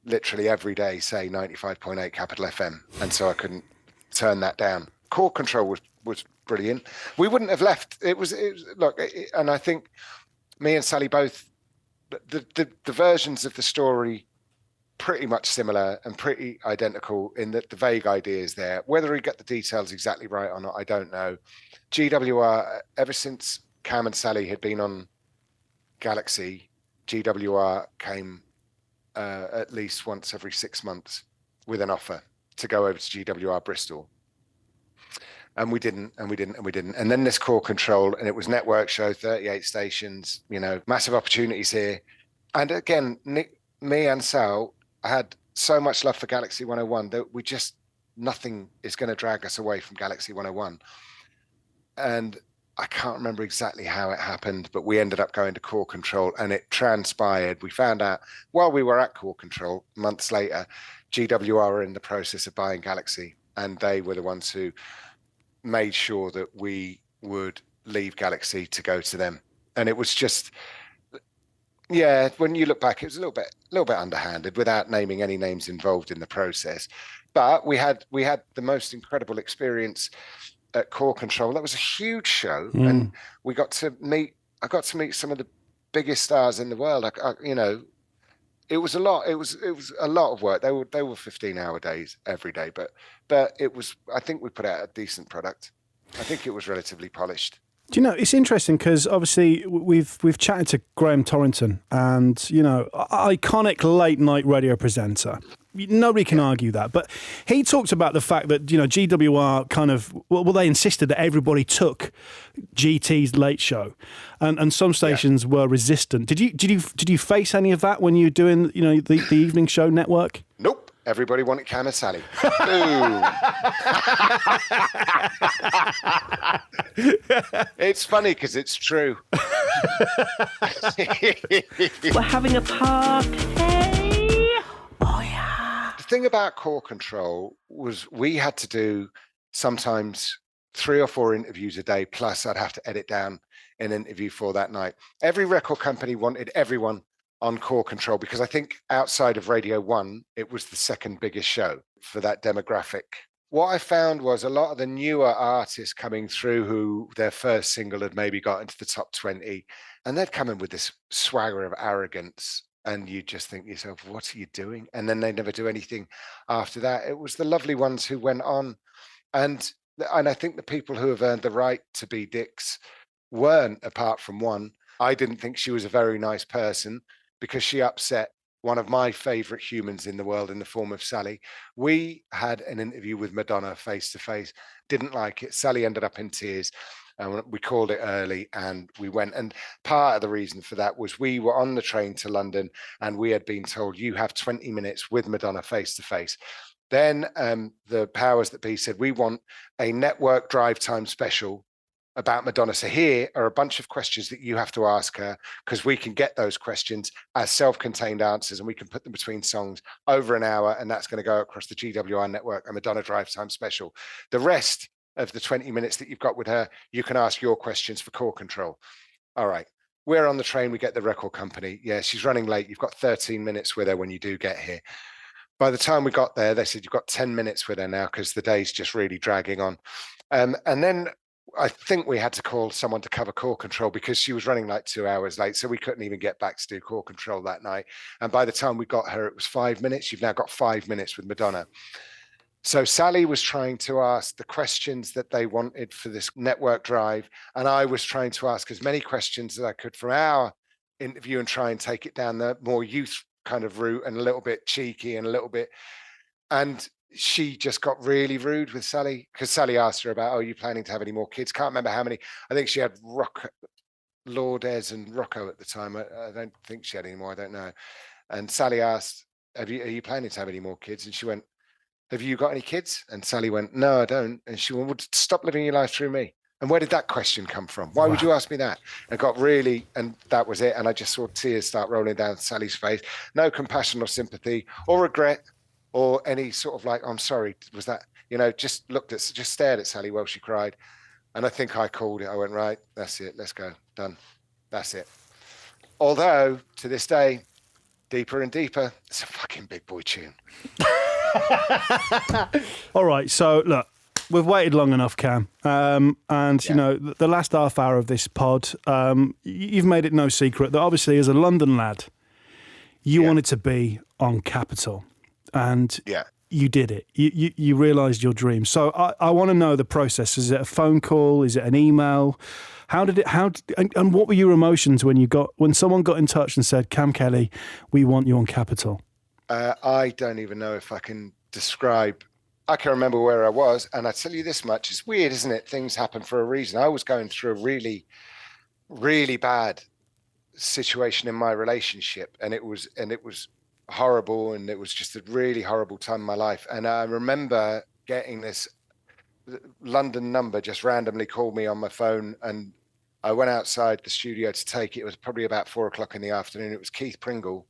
literally every day say 95.8 Capital FM. And so I couldn't turn that down. Core Control was brilliant. We wouldn't have left. It was look, and I think me and Sally both, the versions of the story pretty much similar and pretty identical in that the vague idea is there. Whether we get the details exactly right or not, I don't know. GWR, ever since Kam and Sally had been on Galaxy, GWR came at least once every 6 months with an offer to go over to GWR Bristol. And we didn't. And then this Core Control, and it was network show, 38 stations, massive opportunities here. And again, me and Sal had so much love for Galaxy 101 that nothing is going to drag us away from Galaxy 101. And I can't remember exactly how it happened, but we ended up going to Core Control, and it transpired. We found out while we were at Core Control, months later, GWR were in the process of buying Galaxy, and they were the ones who made sure that we would leave Galaxy to go to them. And it was just, when you look back, it was a little bit underhanded, without naming any names involved in the process. But we had the most incredible experience at Core Control. That was a huge show, and I got to meet some of the biggest stars in the world. It was a lot. It was a lot of work. They were 15-hour days every day, but it was. I think we put out a decent product. I think it was relatively polished. Do you know, it's interesting because obviously we've chatted to Graham Torrington, and iconic late night radio presenter. nobody can argue that. But he talked about the fact that, GWR kind of, they insisted that everybody took GT's Late Show, and some stations were resistant. Did you face any of that when you were doing, the evening show network? Nope. Everybody wanted Kam and Sally. Boom. It's funny because it's true. We're having a party. The thing about Core Control was we had to do sometimes 3 or 4 interviews a day, plus I'd have to edit down an interview for that night. Every record company wanted everyone on Core Control because I think outside of Radio 1, it was the second biggest show for that demographic. What I found was a lot of the newer artists coming through who their first single had maybe got into the top 20, and they'd come in with this swagger of arrogance, and you just think to yourself, what are you doing? And then they never do anything after that. It was the lovely ones who went on. And I think the people who have earned the right to be dicks weren't, apart from one. I didn't think she was a very nice person because she upset one of my favorite humans in the world in the form of Sally. We had an interview with Madonna face to face, didn't like it. Sally ended up in tears. We called it early and we went. And part of the reason for that was we were on the train to London and we had been told you have 20 minutes with Madonna face to face. Then the powers that be said, we want a network drive time special about Madonna. So here are a bunch of questions that you have to ask her, because we can get those questions as self-contained answers and we can put them between songs over an hour, and that's going to go across the GWR network, a Madonna Drive Time special. The rest of the 20 minutes that you've got with her, you can ask your questions for Core Control. All right. We're on the train. We get the record company. Yeah, she's running late. You've got 13 minutes with her when you do get here. By the time we got there, they said, you've got 10 minutes with her now because the day's just really dragging on. And then I think we had to call someone to cover Core Control because she was running like 2 hours late. So we couldn't even get back to do Core Control that night. And by the time we got her, it was 5 minutes. You've now got 5 minutes with Madonna. So Sally was trying to ask the questions that they wanted for this network drive. And I was trying to ask as many questions as I could from our interview and try and take it down the more youth kind of route and a little bit cheeky and a little bit. And she just got really rude with Sally because Sally asked her about, are you planning to have any more kids? Can't remember how many. I think she had Lourdes and Rocco at the time. I don't think she had any more. I don't know. And Sally asked, are you planning to have any more kids? And she went, have you got any kids? And Sally went, no, I don't. And she went, well, stop living your life through me. And where did that question come from? Why would you ask me that? And got really, and that was it. And I just saw tears start rolling down Sally's face. No compassion or sympathy or regret or any sort of like, I'm sorry, was that, just stared at Sally while she cried. And I think I called it. I went, right, that's it. Let's go. Done. That's it. Although to this day, Deeper and Deeper, it's a fucking big boy tune. All right. So look, we've waited long enough, Kam. The last half hour of this pod, you've made it no secret that obviously as a London lad, you wanted to be on Capital. And you did it. You realised your dream. So I want to know the process. Is it a phone call? Is it an email? And what were your emotions when someone got in touch and said, Kam Kelly, we want you on Capital? I don't even know if I can describe. I can remember where I was, and I tell you this much: it's weird, isn't it? Things happen for a reason. I was going through a really, really bad situation in my relationship, and it was horrible, and it was just a really horrible time in my life. And I remember getting this London number just randomly called me on my phone, and I went outside the studio to take it. It was probably about 4:00 in the afternoon. It was Keith Pringle,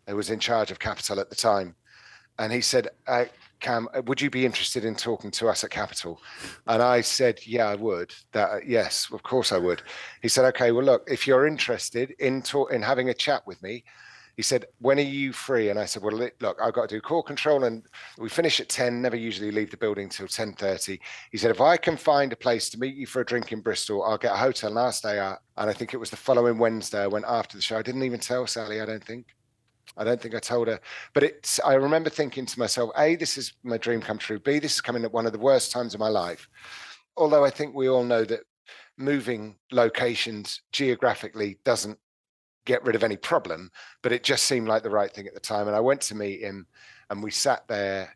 who was in charge of Capital at the time. And he said, Kam, would you be interested in talking to us at Capital? And I said, yeah, I would. Yes, of course I would. He said, okay, well, look, if you're interested in having a chat with me, he said, when are you free? And I said, well, look, I've got to do Core Control and we finish at 10, never usually leave the building till 10:30. He said, if I can find a place to meet you for a drink in Bristol, I'll get a hotel and I'll stay out. And I think it was the following Wednesday, I went after the show. I didn't even tell Sally, I don't think I told her. But I remember thinking to myself, A, this is my dream come true. B, this is coming at one of the worst times of my life. Although I think we all know that moving locations geographically doesn't get rid of any problem, but it just seemed like the right thing at the time. And I went to meet him, and we sat there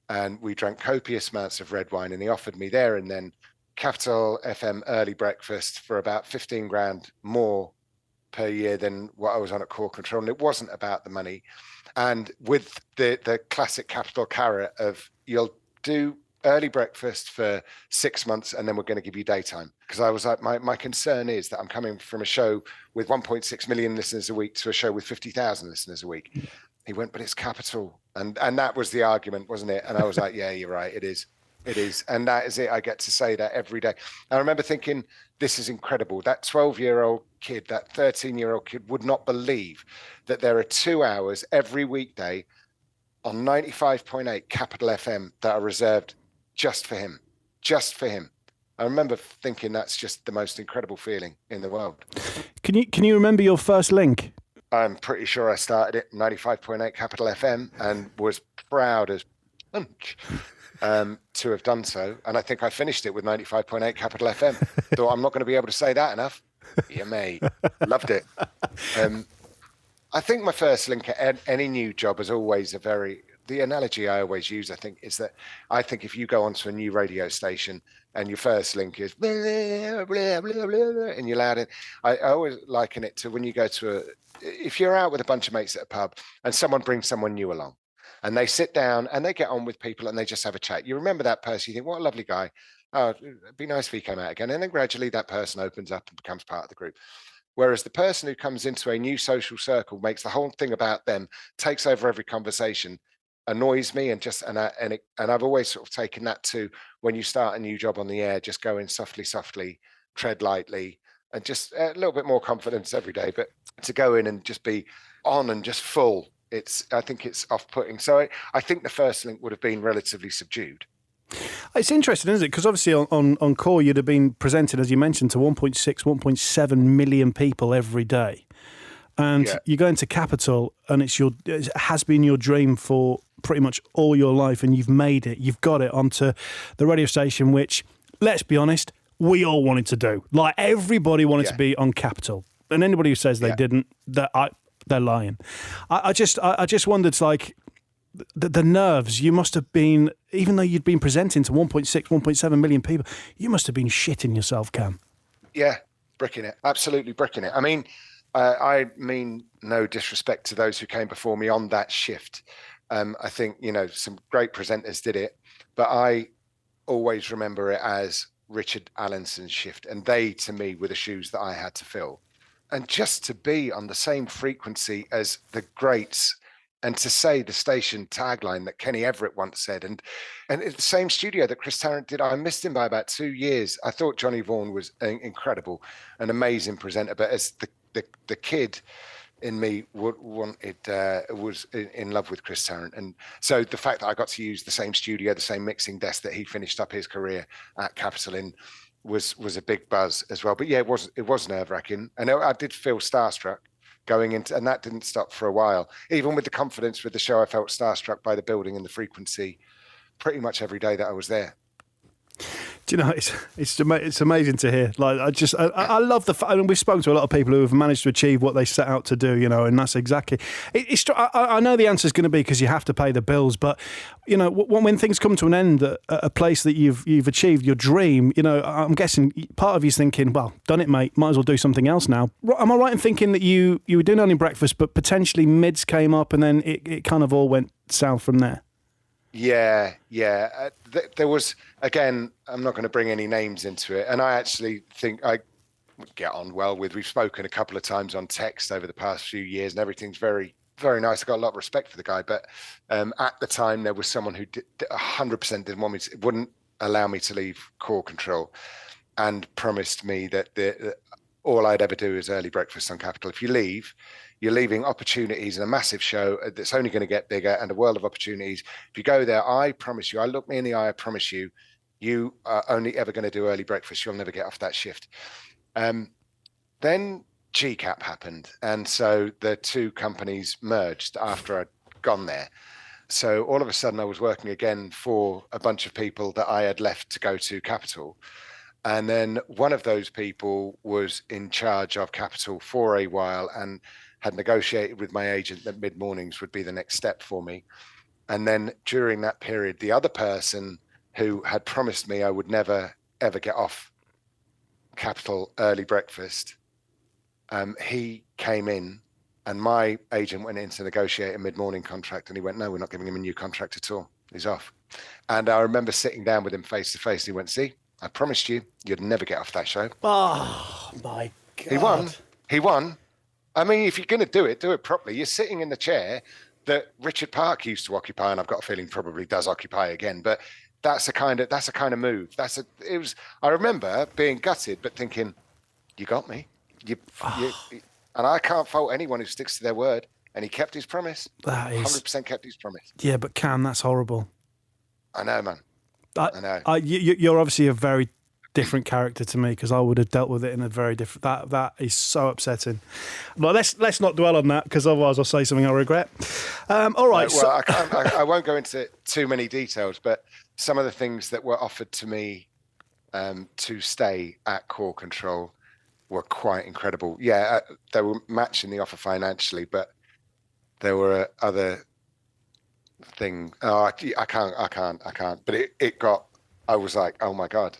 and we drank copious amounts of red wine, and he offered me there and then Capital FM early breakfast for about 15 grand more per year than what I was on at Core Control. And it wasn't about the money. And with the classic Capital carrot of, you'll do early breakfast for 6 months and then we're going to give you daytime. Because I was like, my concern is that I'm coming from a show with 1.6 million listeners a week to a show with 50,000 listeners a week. He went, but it's Capital. And that was the argument, wasn't it? And I was like, yeah, you're right. It is. It is. And that is it. I get to say that every day. I remember thinking, this is incredible. That 12-year-old kid, that 13-year-old kid would not believe that there are 2 hours every weekday on 95.8 Capital FM that are reserved just for him. Just for him. I remember thinking that's just the most incredible feeling in the world. Can you remember your first link? I'm pretty sure I started it 95.8 Capital FM and was proud as punch to have done so. And I think I finished it with 95.8 Capital FM. Thought, I'm not going to be able to say that enough. Yeah, mate. Loved it. I think my first link at any new job is always the analogy I always use, I think, is that I think if you go onto a new radio station and your first link is blah, blah, blah, blah, and you're loud, I always liken it to when you go to if you're out with a bunch of mates at a pub and someone brings someone new along and they sit down and they get on with people and they just have a chat. You remember that person, you think, what a lovely guy. Oh, it'd be nice if he came out again. And then gradually that person opens up and becomes part of the group. Whereas the person who comes into a new social circle, makes the whole thing about them, takes over every conversation, annoys me, and I've always sort of taken that to when you start a new job on the air, just go in softly, tread lightly, and just a little bit more confidence every day. But to go in and just be on and just full, I think it's off-putting. So I think the first link would have been relatively subdued. It's interesting, isn't it? Because obviously on Core, you'd have been presented, as you mentioned, to 1.6, 1.7 million people every day. And you go into Capital and it has been your dream for pretty much all your life, and you've made it. You've got it onto the radio station, which, let's be honest, we all wanted to do. Like, everybody wanted to be on Capital. And anybody who says they didn't, they're lying. I just wondered, like, the nerves. You must have been, even though you'd been presenting to 1.6, 1.7 million people, you must have been shitting yourself, Cam. Yeah, bricking it. Absolutely bricking it. I mean, I mean no disrespect to those who came before me on that shift. I think, some great presenters did it, but I always remember it as Richard Allinson's shift. And they, to me, were the shoes that I had to fill. And just to be on the same frequency as the greats, and to say the station tagline that Kenny Everett once said, and in the same studio that Chris Tarrant did. I missed him by about 2 years. I thought Johnny Vaughan was incredible, an amazing presenter, but as the kid in me was in love with Chris Tarrant. And so the fact that I got to use the same studio, the same mixing desk that he finished up his career at Capital in was a big buzz as well. But yeah, it was nerve-wracking. And I did feel starstruck going into, and that didn't stop for a while. Even with the confidence with the show, I felt starstruck by the building and the frequency pretty much every day that I was there. Do you know, it's amazing to hear. Like, I love the fact, and we've spoken to a lot of people who have managed to achieve what they set out to do, and that's exactly. I know the answer is going to be because you have to pay the bills, but when things come to an end at a place that you've achieved your dream, I'm guessing part of you's thinking, well, done it, mate. Might as well do something else now. Am I right in thinking that you were doing early breakfast, but potentially mids came up, and then it kind of all went south from there? Yeah. There was, again, I'm not going to bring any names into it. And I actually think I get on well with, we've spoken a couple of times on text over the past few years, and everything's very, very nice. I got a lot of respect for the guy. But at the time, there was someone who 100% didn't want me to, wouldn't allow me to leave Core Control, and promised me that all I'd ever do is early breakfast on Capital. If you leave, you're leaving opportunities and a massive show that's only going to get bigger, and a world of opportunities. If you go there, I promise you, I look me in the eye, I promise you, you are only ever going to do early breakfast. You'll never get off that shift. Then GCAP happened. And so the two companies merged after I'd gone there. So all of a sudden I was working again for a bunch of people that I had left to go to Capital. And then one of those people was in charge of Capital for a while and had negotiated with my agent that mid-mornings would be the next step for me. And then during that period, the other person who had promised me I would never, ever get off Capital early breakfast, he came in and my agent went in to negotiate a mid-morning contract and he went, no, we're not giving him a new contract at all. He's off. And I remember sitting down with him face to face. He went, see, I promised you, you'd never get off that show. Oh, my God. He won. I mean, if you're going to do it properly. You're sitting in the chair that Richard Park used to occupy, and I've got a feeling probably does occupy again. But that's a kind of move. I remember being gutted, but thinking, you got me. And I can't fault anyone who sticks to their word. And he kept his promise. That is 100% kept his promise. Yeah, but Cam, that's horrible. I know, man. I know. You're obviously a very different character to me because I would have dealt with it in a very different. That is so upsetting. But let's not dwell on that because otherwise I'll say something I regret. All right. Well, I won't go into too many details, but some of the things that were offered to me to stay at Core Control were quite incredible. Yeah, they were matching the offer financially, but there were other things. Oh, I can't. But it got. I was like, oh my God.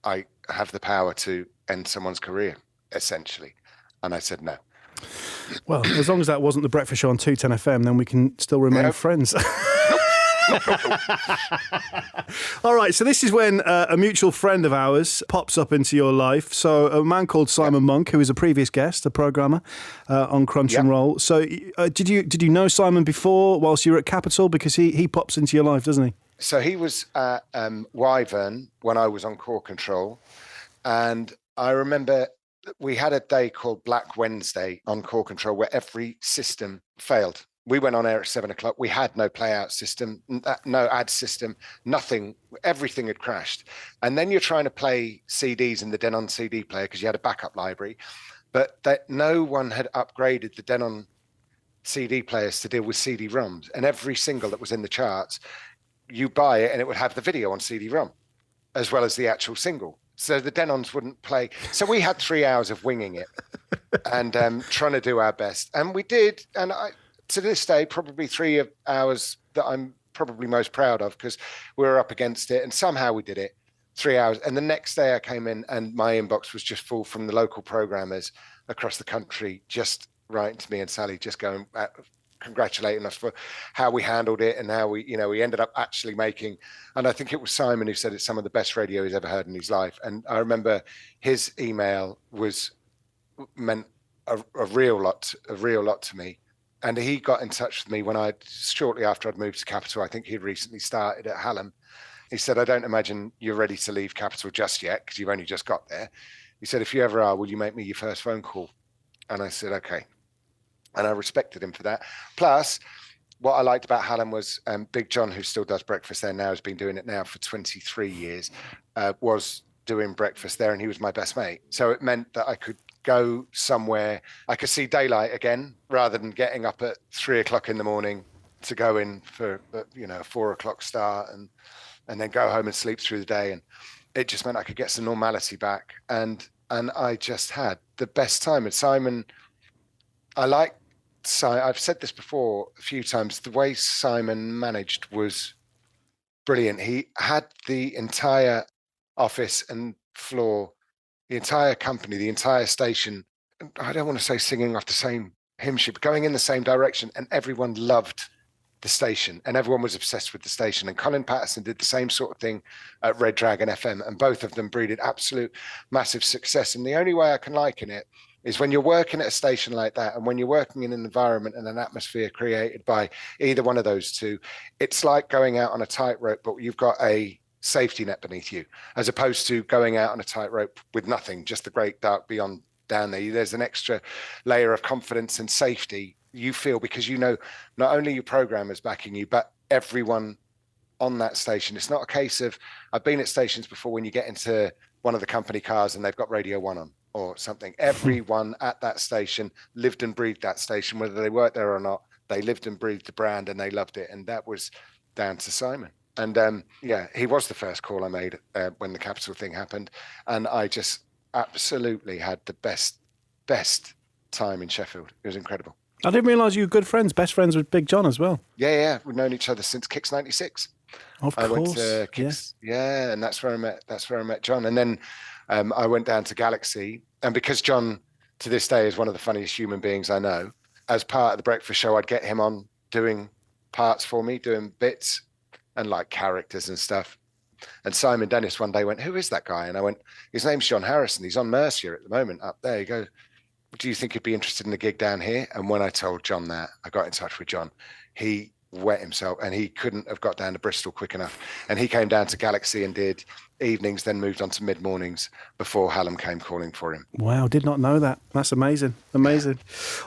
I have the power to end someone's career, essentially. And I said no. Well, as long as that wasn't the breakfast show on 210 FM, then we can still remain friends. All right, so this is when a mutual friend of ours pops up into your life. So a man called Simon Monk, who was a previous guest, a programmer on Crunch and Roll. So did you know Simon before, whilst you were at Capital? Because he pops into your life, doesn't he? So he was at Wyvern when I was on Core Control. And I remember we had a day called Black Wednesday on Core Control where every system failed. We went on air at 7:00. We had no play-out system, no ad system, nothing. Everything had crashed. And then you're trying to play CDs in the Denon CD player because you had a backup library. But that no one had upgraded the Denon CD players to deal with CD-ROMs. And every single that was in the charts, you buy it and it would have the video on CD-ROM as well as the actual single. So the Denons wouldn't play. So we had 3 hours of winging it and trying to do our best. And we did. And to this day, probably 3 hours that I'm probably most proud of because we were up against it and somehow we did it. 3 hours. And the next day I came in and my inbox was just full from the local programmers across the country, just writing to me and Sally, just going, congratulating us for how we handled it and how we ended up actually making, and I think it was Simon who said it's some of the best radio he's ever heard in his life. And I remember his email meant a real lot to me. And he got in touch with me when shortly after I'd moved to Capital. I think he'd recently started at Hallam. He said, I don't imagine you're ready to leave Capital just yet because you've only just got there. He said, if you ever are, will you make me your first phone call? And I said, okay. And I respected him for that. Plus, what I liked about Hallam was Big John, who still does breakfast there now, has been doing it now for 23 years, was doing breakfast there, and he was my best mate. So it meant that I could go somewhere, I could see daylight again, rather than getting up at 3:00 in the morning to go in for a 4:00 start and then go home and sleep through the day. And it just meant I could get some normality back. And I just had the best time. And Simon, I've said this before a few times, the way Simon managed was brilliant. He had the entire office and floor, the entire company, the entire station, I don't want to say singing off the same hymn sheet, but going in the same direction, and everyone loved the station and everyone was obsessed with the station. And Colin Patterson did the same sort of thing at Red Dragon FM, and both of them breeded absolute massive success. And the only way I can liken it is when you're working at a station like that, and when you're working in an environment and an atmosphere created by either one of those two, it's like going out on a tightrope, but you've got a safety net beneath you, as opposed to going out on a tightrope with nothing, just the great dark beyond down there. There's an extra layer of confidence and safety you feel because you know not only your programmers backing you, but everyone on that station. It's not a case of, I've been at stations before when you get into one of the company cars and they've got Radio 1 on or something. Everyone at that station lived and breathed that station, whether they worked there or not. They lived and breathed the brand and they loved it. And that was down to Simon. And he was the first call I made when the Capital thing happened. And I just absolutely had the best time in Sheffield. It was incredible. I didn't realise you were good friends, best friends with Big John as well. Yeah. We've known each other since Kicks 96. Of course. I went to Kicks, and that's where I met John. And then I went down to Galaxy. And because John, to this day, is one of the funniest human beings I know, as part of the breakfast show, I'd get him on doing parts for me, doing bits and like characters and stuff. And Simon Dennis one day went, "Who is that guy?" And I went, "His name's John Harrison. He's on Mercia at the moment up there." He goes, "Do you think he'd be interested in the gig down here?" And when I told John that, I got in touch with John. He wet himself, and he couldn't have got down to Bristol quick enough. And he came down to Galaxy and did evenings, then moved on to mid-mornings before Hallam came calling for him. Wow, did not know that. That's amazing. Amazing.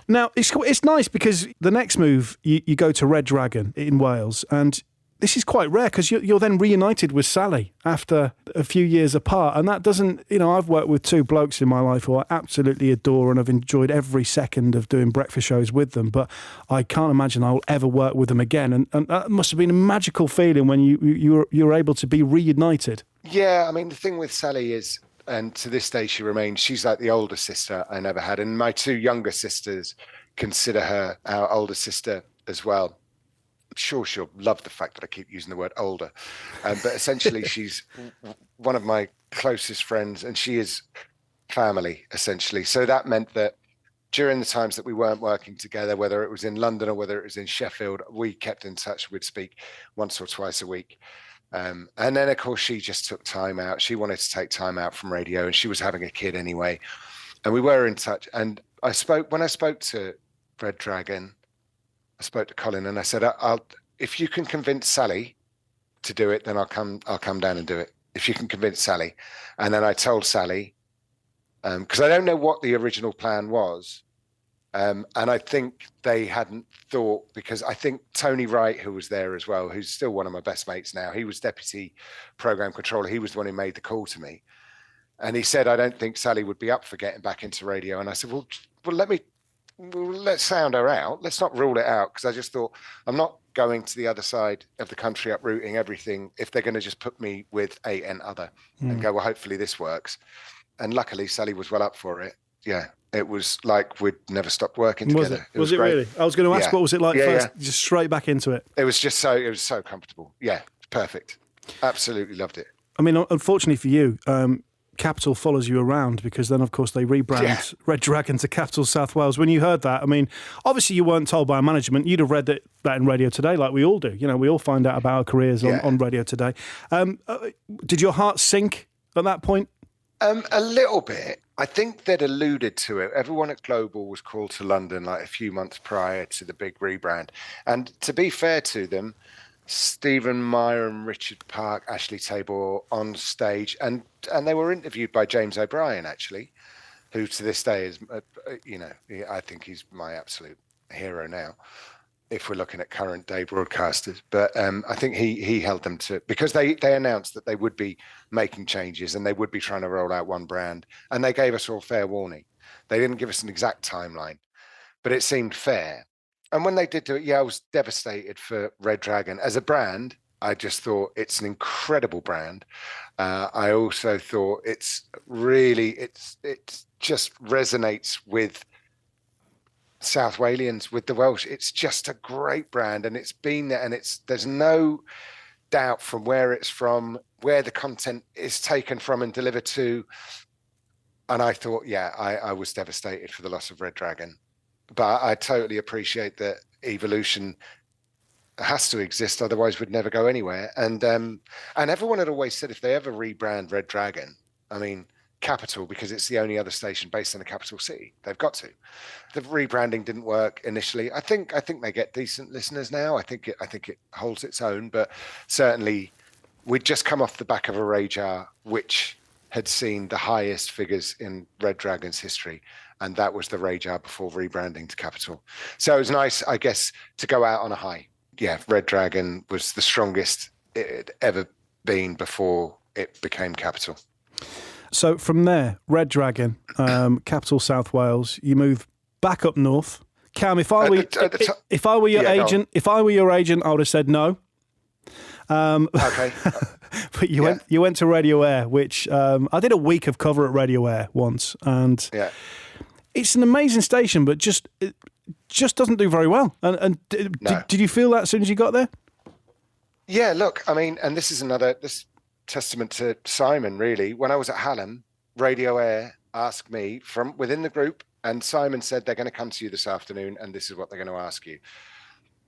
Now, it's nice because the next move, you go to Red Dragon in Wales, and this is quite rare because you're then reunited with Sally after a few years apart. And that doesn't, I've worked with two blokes in my life who I absolutely adore and I've enjoyed every second of doing breakfast shows with them. But I can't imagine I'll ever work with them again. And that must have been a magical feeling when you were able to be reunited. Yeah, I mean, the thing with Sally is, and to this day she remains, she's like the older sister I never had. And my two younger sisters consider her our older sister as well. Sure, she'll love the fact that I keep using the word older, but essentially she's one of my closest friends and she is family essentially. So that meant that during the times that we weren't working together, whether it was in London or whether it was in Sheffield, we kept in touch. We'd speak once or twice a week. And then of course she just took time out. She wanted to take time out from radio and she was having a kid anyway. And we were in touch. And when I spoke to Red Dragon, I spoke to Colin and I said, if you can convince Sally to do it, then I'll come down and do it. If you can convince Sally. And then I told Sally, because I don't know what the original plan was. And I think they hadn't thought, because I think Tony Wright, who was there as well, who's still one of my best mates now, he was deputy program controller. He was the one who made the call to me. And he said, I don't think Sally would be up for getting back into radio. And I said, well, let's sound her out. Let's not rule it out, because I just thought I'm not going to the other side of the country uprooting everything if they're going to just put me with and other and go, well, hopefully this works. And luckily Sally was well up for it. Yeah, it was like we'd never stopped working together. Was it really? I was going to ask, what was it like first? Yeah. Just straight back into it. It was so comfortable. Yeah, perfect. Absolutely loved it. I mean, unfortunately for you, Capital follows you around because then, of course, they rebrand Red Dragon to Capital South Wales. When you heard that, I mean, obviously you weren't told by management. You'd have read that in Radio Today like we all do. We all find out about our careers on Radio Today. Did your heart sink at that point? A little bit. I think they'd alluded to it. Everyone at Global was called to London like a few months prior to the big rebrand. And to be fair to them, Stephen Meyer and Richard Park, Ashley Tabor on stage, and they were interviewed by James O'Brien, actually, who to this day is, I think he's my absolute hero now, if we're looking at current day broadcasters. But I think he held them to, because they announced that they would be making changes and they would be trying to roll out one brand, and they gave us all fair warning. They didn't give us an exact timeline, but it seemed fair. And when they did do it, I was devastated for Red Dragon. As a brand, I just thought it's an incredible brand. I also thought it just resonates with South Walians, with the Welsh. It's just a great brand, and it's been there, and there's no doubt from where it's from, where the content is taken from and delivered to. And I thought, I was devastated for the loss of Red Dragon. But I totally appreciate that evolution has to exist, otherwise we'd never go anywhere. And everyone had always said if they ever rebrand Red Dragon, I mean, Capital, because it's the only other station based in a capital city, they've got to. The rebranding didn't work initially. I think they get decent listeners now. I think it holds its own, but certainly we'd just come off the back of a radar which had seen the highest figures in Red Dragon's history. And that was the radar before rebranding to Capital. So it was nice, I guess, to go out on a high. Yeah, Red Dragon was the strongest it had ever been before it became Capital. So from there, Red Dragon, Capital South Wales, you move back up north. Cam, if I were your agent, I would have said no. Okay. But you went to Radio Air, which I did a week of cover at Radio Air once, and it's an amazing station, but it just doesn't do very well. And did you feel that as soon as you got there? Yeah, look, I mean, and this is this testament to Simon, really. When I was at Hallam, Radio Air asked me from within the group, and Simon said they're going to come to you this afternoon, and this is what they're going to ask you.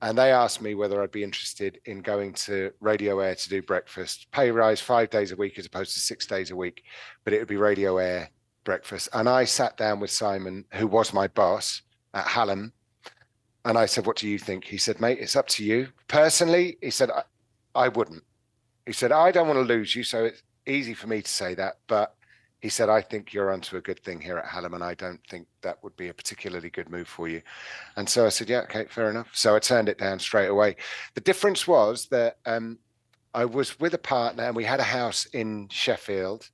And they asked me whether I'd be interested in going to Radio Air to do breakfast, pay rise 5 days a week as opposed to 6 days a week, but it would be Radio Air breakfast. And I sat down with Simon, who was my boss at Hallam, and I said, what do you think? He said, mate, it's up to you. Personally, he said, I wouldn't. He said, I don't want to lose you, so it's easy for me to say that, but he said, I think you're onto a good thing here at Hallam, and I don't think that would be a particularly good move for you. And so I said, yeah, okay, fair enough. So I turned it down straight away. The difference was that I was with a partner, and we had a house in Sheffield.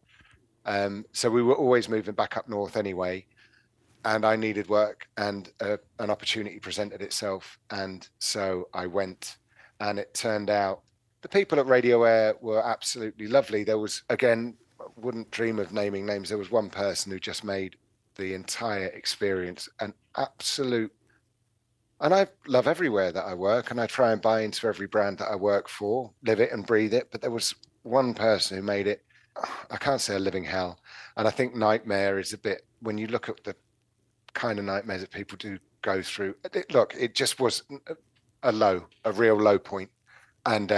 So we were always moving back up north anyway, and I needed work, and an opportunity presented itself. And so I went, and it turned out the people at Radio Air were absolutely lovely. There was, again, wouldn't dream of naming names. There was one person who just made the entire experience an absolute, and I love everywhere that I work, and I try and buy into every brand that I work for, live it and breathe it. But there was one person who made it, I can't say a living hell. And I think nightmare is a bit, when you look at the kind of nightmares that people do go through, it just was a real low point. And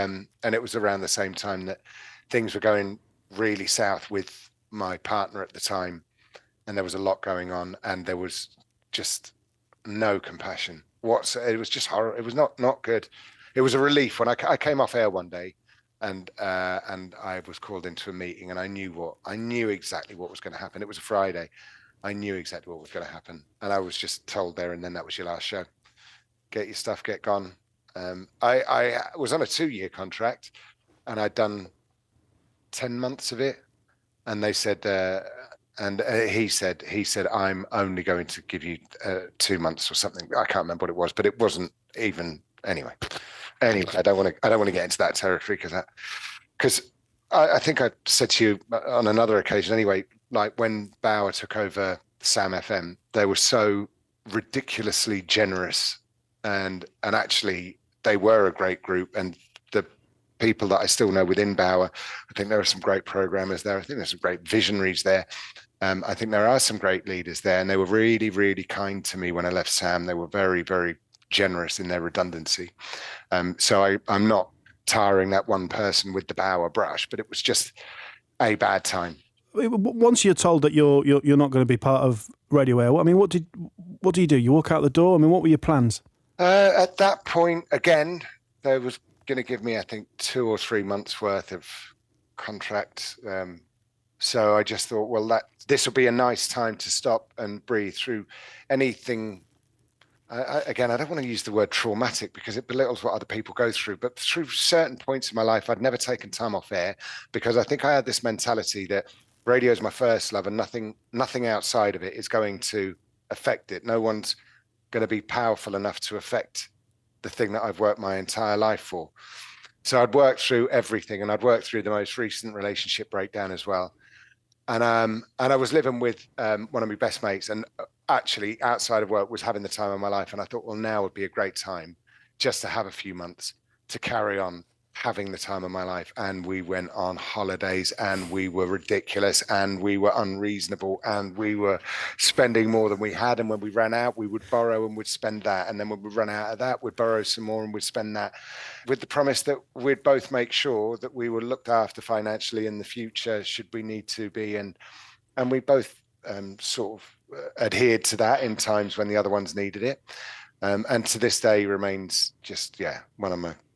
it was around the same time that things were going really south with my partner at the time, and there was a lot going on, and there was just no compassion. It was just horrible. It was not good. It was a relief when I came off air one day, and I was called into a meeting, and I knew exactly what was going to happen. It was a Friday. I knew exactly what was going to happen, and I was just told there and then, that was your last show. Get your stuff, get gone. I was on a 2-year contract, and I'd done 10 months of it, and they said, he said, I'm only going to give you 2 months or something. I can't remember what it was, but it wasn't even anyway. I don't want to get into that territory because I think I said to you on another occasion anyway, like when Bauer took over Sam FM, they were so ridiculously generous, and actually they were a great group, and the people that I still know within Bauer, I think there are some great programmers there. I think there's some great visionaries there. I think there are some great leaders there, and they were really, really kind to me when I left Sam. They were very, very generous in their redundancy. So I'm not tarring that one person with the Bauer brush, but it was just a bad time. Once you're told that you're not going to be part of Radio Air, I mean, what do you do? You walk out the door? I mean, what were your plans? At that point, again, they was going to give me, I think, 2 or 3 months worth of contract. So I just thought, well, this will be a nice time to stop and breathe through anything. Again, I don't want to use the word traumatic because it belittles what other people go through, but through certain points in my life, I'd never taken time off air because I think I had this mentality that radio is my first love, and nothing outside of it is going to affect it. No one's going to be powerful enough to affect the thing that I've worked my entire life for. So I'd worked through everything, and I'd worked through the most recent relationship breakdown as well. And I was living with one of my best mates, and actually outside of work was having the time of my life. And I thought, well, now would be a great time just to have a few months to carry on having the time of my life. And we went on holidays, and we were ridiculous, and we were unreasonable, and we were spending more than we had. And when we ran out, we would borrow and would spend that. And then when we run out of that, we'd borrow some more and we'd spend that, with the promise that we'd both make sure that we were looked after financially in the future should we need to be. And we both sort of adhered to that in times when the other ones needed it. And to this day remains just,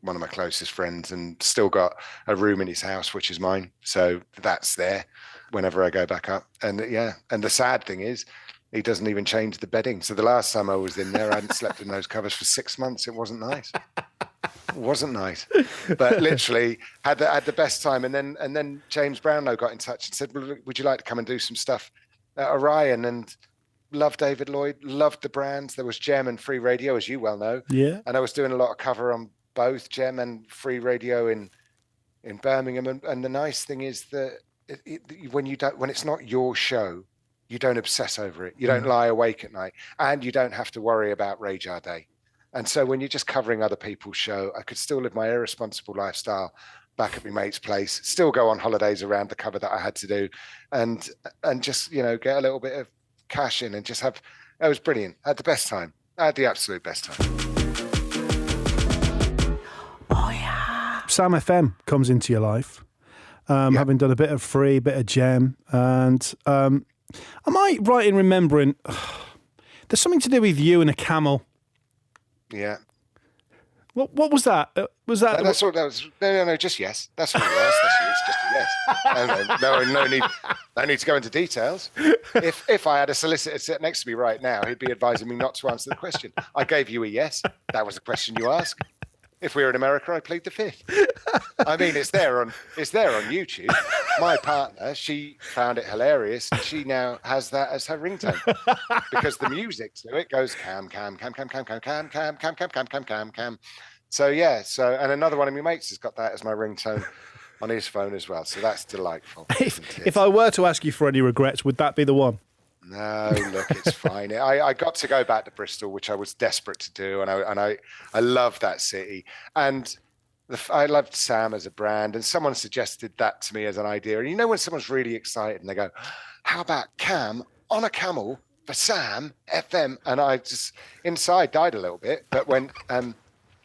one of my closest friends, and still got a room in his house, which is mine. So that's there whenever I go back up. And and the sad thing is he doesn't even change the bedding. So the last time I was in there, I hadn't slept in those covers for 6 months. It wasn't nice. It wasn't nice, but literally had the best time. And then James Brownlow got in touch and said, well, would you like to come and do some stuff at Orion? And loved David Lloyd, loved the brands. There was Gem and Free Radio, as you well know. Yeah. And I was doing a lot of cover on both Gem and Free Radio in in Birmingham. And the nice thing is that when it's not your show, you don't obsess over it. You don't lie awake at night, and you don't have to worry about Radar Day. And so when you're just covering other people's show, I could still live my irresponsible lifestyle back at my mate's place, still go on holidays around the cover that I had to do, and just, get a little bit of cash in and just have, it was brilliant. I had the best time. I had the absolute best time. Oh, yeah. Sam FM comes into your life, having done a bit of Free, bit of Gem, and am I right in remembering there's something to do with you and a camel? Yeah. What was that? Was that? That's all. That was no. Just yes. That's all it was. It's just a yes. No need to go into details. If I had a solicitor sit next to me right now, he'd be advising me not to answer the question. I gave you a yes. That was a question you asked. If we were in America, I plead the fifth. I mean, it's there on YouTube. My partner, she found it hilarious, and she now has that as her ringtone because the music to it goes cam cam cam cam cam cam cam cam cam cam cam cam cam cam. So yeah, and another one of my mates has got that as my ringtone on his phone as well. So that's delightful. If I were to ask you for any regrets, would that be the one? No, look, it's fine. I got to go back to Bristol, which I was desperate to do, and I love that city, and I loved Sam as a brand, and someone suggested that to me as an idea. And when someone's really excited and they go, "How about Cam on a camel for Sam FM?" And I just inside died a little bit, but went,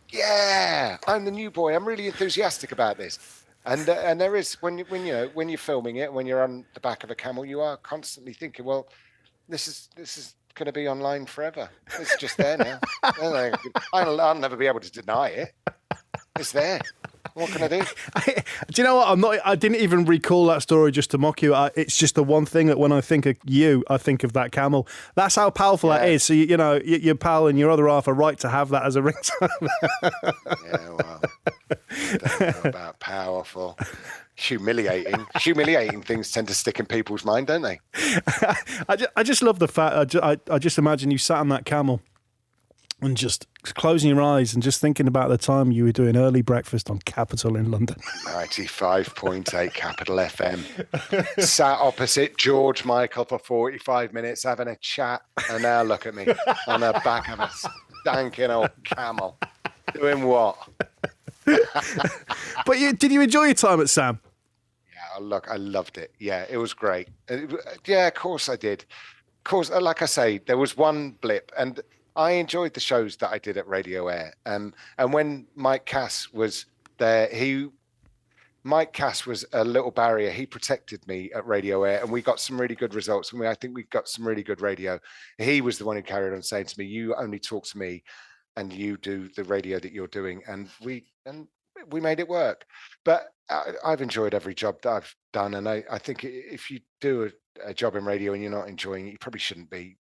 "Yeah, I'm the new boy. I'm really enthusiastic about this." And there is when you're filming it, when you're on the back of a camel, you are constantly thinking, well, this is going to be online forever. It's just there now. I'll never be able to deny it. It's there. What can I do? Do you know what? I didn't even recall that story just to mock you. It's just the one thing that when I think of you, I think of that camel. That's how powerful that is. So your pal and your other half are right to have that as a ringtone. Yeah, well, I don't know about powerful. Humiliating things tend to stick in people's mind, don't they? I just love the fact. I just imagine you sat on that camel and just closing your eyes and just thinking about the time you were doing early breakfast on Capital in London. 95.8 Capital FM. Sat opposite George Michael for 45 minutes having a chat, and now look at me on the back of a stinking old camel. Doing what? But did you enjoy your time at Sam? Yeah, look, I loved it. Yeah, it was great. Yeah, of course I did. Of course, like I say, there was one blip, and I enjoyed the shows that I did at Radio Air. And when Mike Cass was there, Mike Cass was a little barrier. He protected me at Radio Air, and we got some really good results. I think we got some really good radio. He was the one who carried on saying to me, "You only talk to me, and you do the radio that you're doing." And we made it work. But I've enjoyed every job that I've done, and I think if you do a job in radio and you're not enjoying it, you probably shouldn't be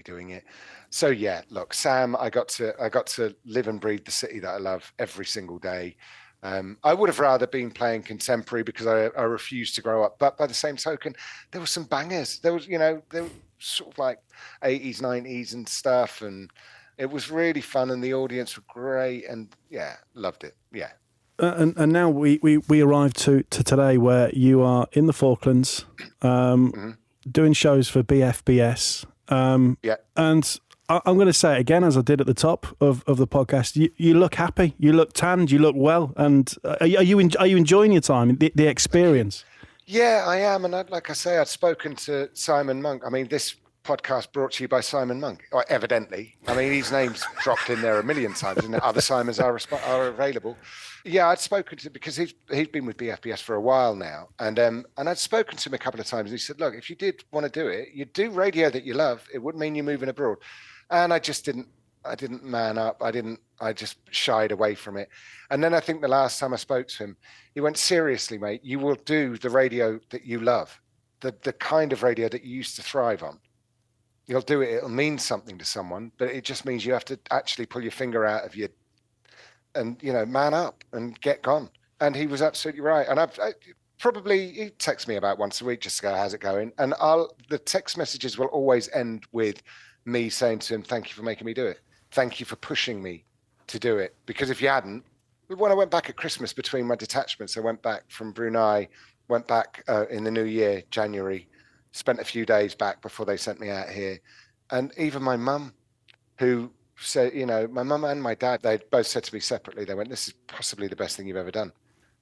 doing it. So yeah, look, Sam, I got to live and breathe the city that I love every single day. I would have rather been playing contemporary because I refused to grow up. But by the same token, there were some bangers. There was, there were sort of like 80s, 90s and stuff, and it was really fun, and the audience were great, and yeah, loved it. Yeah. And now we arrived to today where you are in the Falklands, doing shows for BFBS. Yeah. And I'm going to say it again, as I did at the top of the podcast. You look happy, you look tanned, you look well, and are you enjoying your time, the experience? Yeah, I am, and like I say, I'd spoken to Simon Monk. I mean, this podcast brought to you by Simon Monk, or evidently. I mean, his name's dropped in there a million times, and other Simons are available. Yeah, I'd spoken to, because he's been with BFBS for a while now, and I'd spoken to him a couple of times, and he said, "Look, if you did want to do it, you'd do radio that you love. It wouldn't mean you're moving abroad." And I just didn't man up. I just shied away from it. And then I think the last time I spoke to him, he went, "Seriously, mate, you will do the radio that you love, the kind of radio that you used to thrive on. You'll do it. It'll mean something to someone, but it just means you have to actually pull your finger out of your, and man up and get gone." And he was absolutely right. And he texts me about once a week just to go, "How's it going?" And the text messages will always end with me saying to him, "Thank you for making me do it. Thank you for pushing me to do it. Because if you hadn't, when I went back at Christmas between my detachments, I went back from Brunei, went back in the new year, January, spent a few days back before they sent me out here. And even my mum, who said, my mum and my dad, they both said to me separately, they went, this is possibly the best thing you've ever done.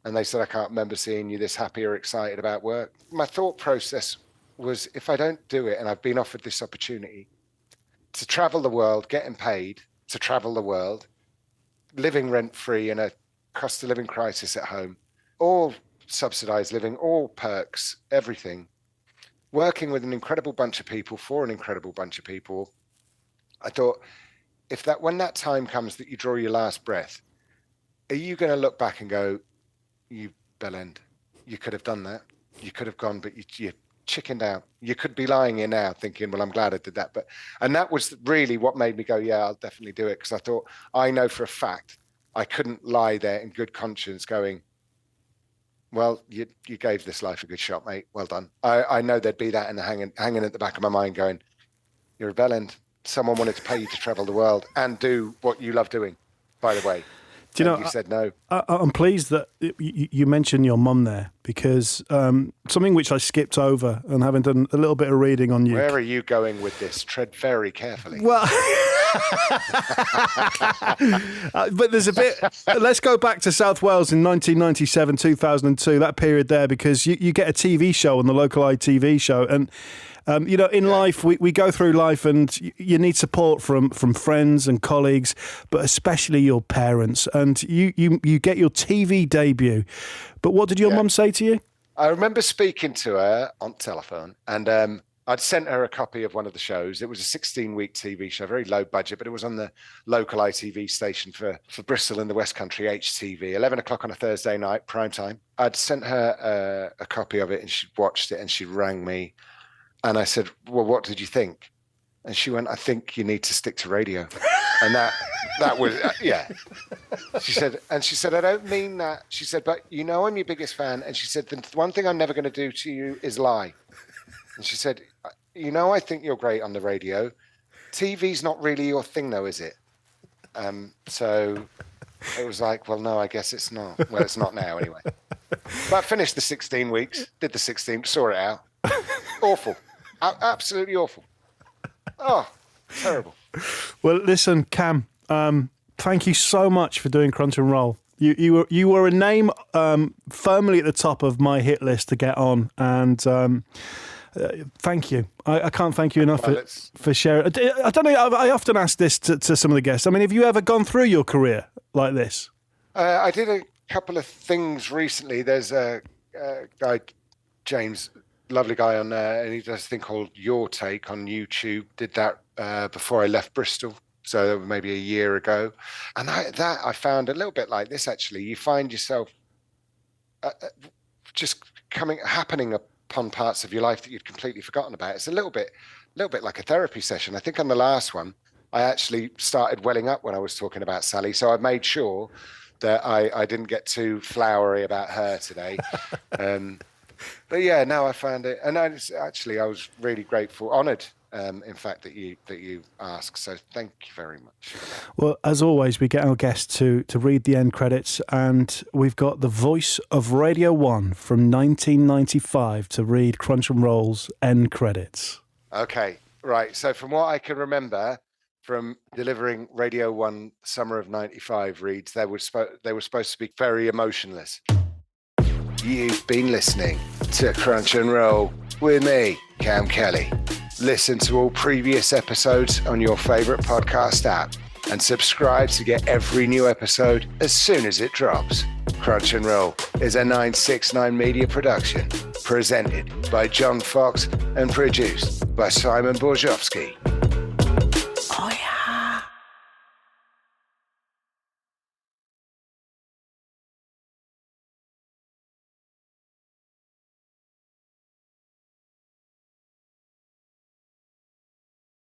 And they said, I can't remember seeing you this happy or excited about work. My thought process was, if I don't do it, and I've been offered this opportunity to travel the world, getting paid to travel the world, living rent-free in a cost of living crisis at home, all subsidized living, all perks, everything, working with an incredible bunch of people, for an incredible bunch of people, I thought, when that time comes that you draw your last breath, are you going to look back and go, you bellend, you could have done that. You could have gone, but you chickened out. You could be lying here now thinking, well, I'm glad I did that. And that was really what made me go, yeah, I'll definitely do it. Because I thought, I know for a fact I couldn't lie there in good conscience going, well, you gave this life a good shot, mate. Well done. I know there'd be that in the hanging at the back of my mind going, you're a bellend. Someone wanted to pay you to travel the world and do what you love doing, by the way. Do you know, you said no. I'm pleased that you mentioned your mum there, because something which I skipped over, and having done a little bit of reading on you. Where are you going with this? Tread very carefully. Well, but there's a bit. Let's go back to South Wales in 1997, 2002, that period there, because you get a TV show on the local ITV show, and in life, we go through life and you need support from friends and colleagues, but especially your parents. And you get your TV debut. But what did your mum say to you? I remember speaking to her on telephone, and I'd sent her a copy of one of the shows. It was a 16-week TV show, very low budget, but it was on the local ITV station for Bristol in the West Country, HTV, 11 o'clock on a Thursday night, prime time. I'd sent her a copy of it, and she'd watched it, and she rang me. And I said, well, what did you think? And she went, I think you need to stick to radio. And that was, yeah. She said, I don't mean that. She said, but I'm your biggest fan. And she said, the one thing I'm never going to do to you is lie. And she said, I think you're great on the radio. TV's not really your thing though, is it? So it was like, well, no, I guess it's not. Well, it's not now anyway. But I finished the 16 weeks, did the 16, saw it out. Awful. Absolutely awful. Oh, terrible. Well, listen, Kam, thank you so much for doing Crunch and Roll. You were a name firmly at the top of my hit list to get on, and thank you. I can't thank you enough for sharing. I don't know, I often ask this to some of the guests. I mean, have you ever gone through your career like this? I did a couple of things recently. There's a guy, James, lovely guy on there, and he does a thing called Your Take on YouTube. Did that before I left Bristol, so maybe a year ago. And I found a little bit like this, actually. You find yourself just happening upon parts of your life that you'd completely forgotten about. It's a little bit like a therapy session. I think on the last one, I actually started welling up when I was talking about Sally, so I made sure that I didn't get too flowery about her today. But yeah, no, I found it, and I was really grateful, honoured, in fact, that you asked. So thank you very much. Well, as always, we get our guests to read the end credits, and we've got the voice of Radio 1 from 1995 to read Crunch and Roll's end credits. Okay, right. So from what I can remember from delivering Radio 1 summer of 95 reads, they were supposed to be very emotionless. You've been listening to Crunch and Roll with me, Kam Kelly. Listen to all previous episodes on your favourite podcast app and subscribe to get every new episode as soon as it drops. Crunch and Roll is a 969 Media production, presented by John Fox and produced by Simon Borzowski.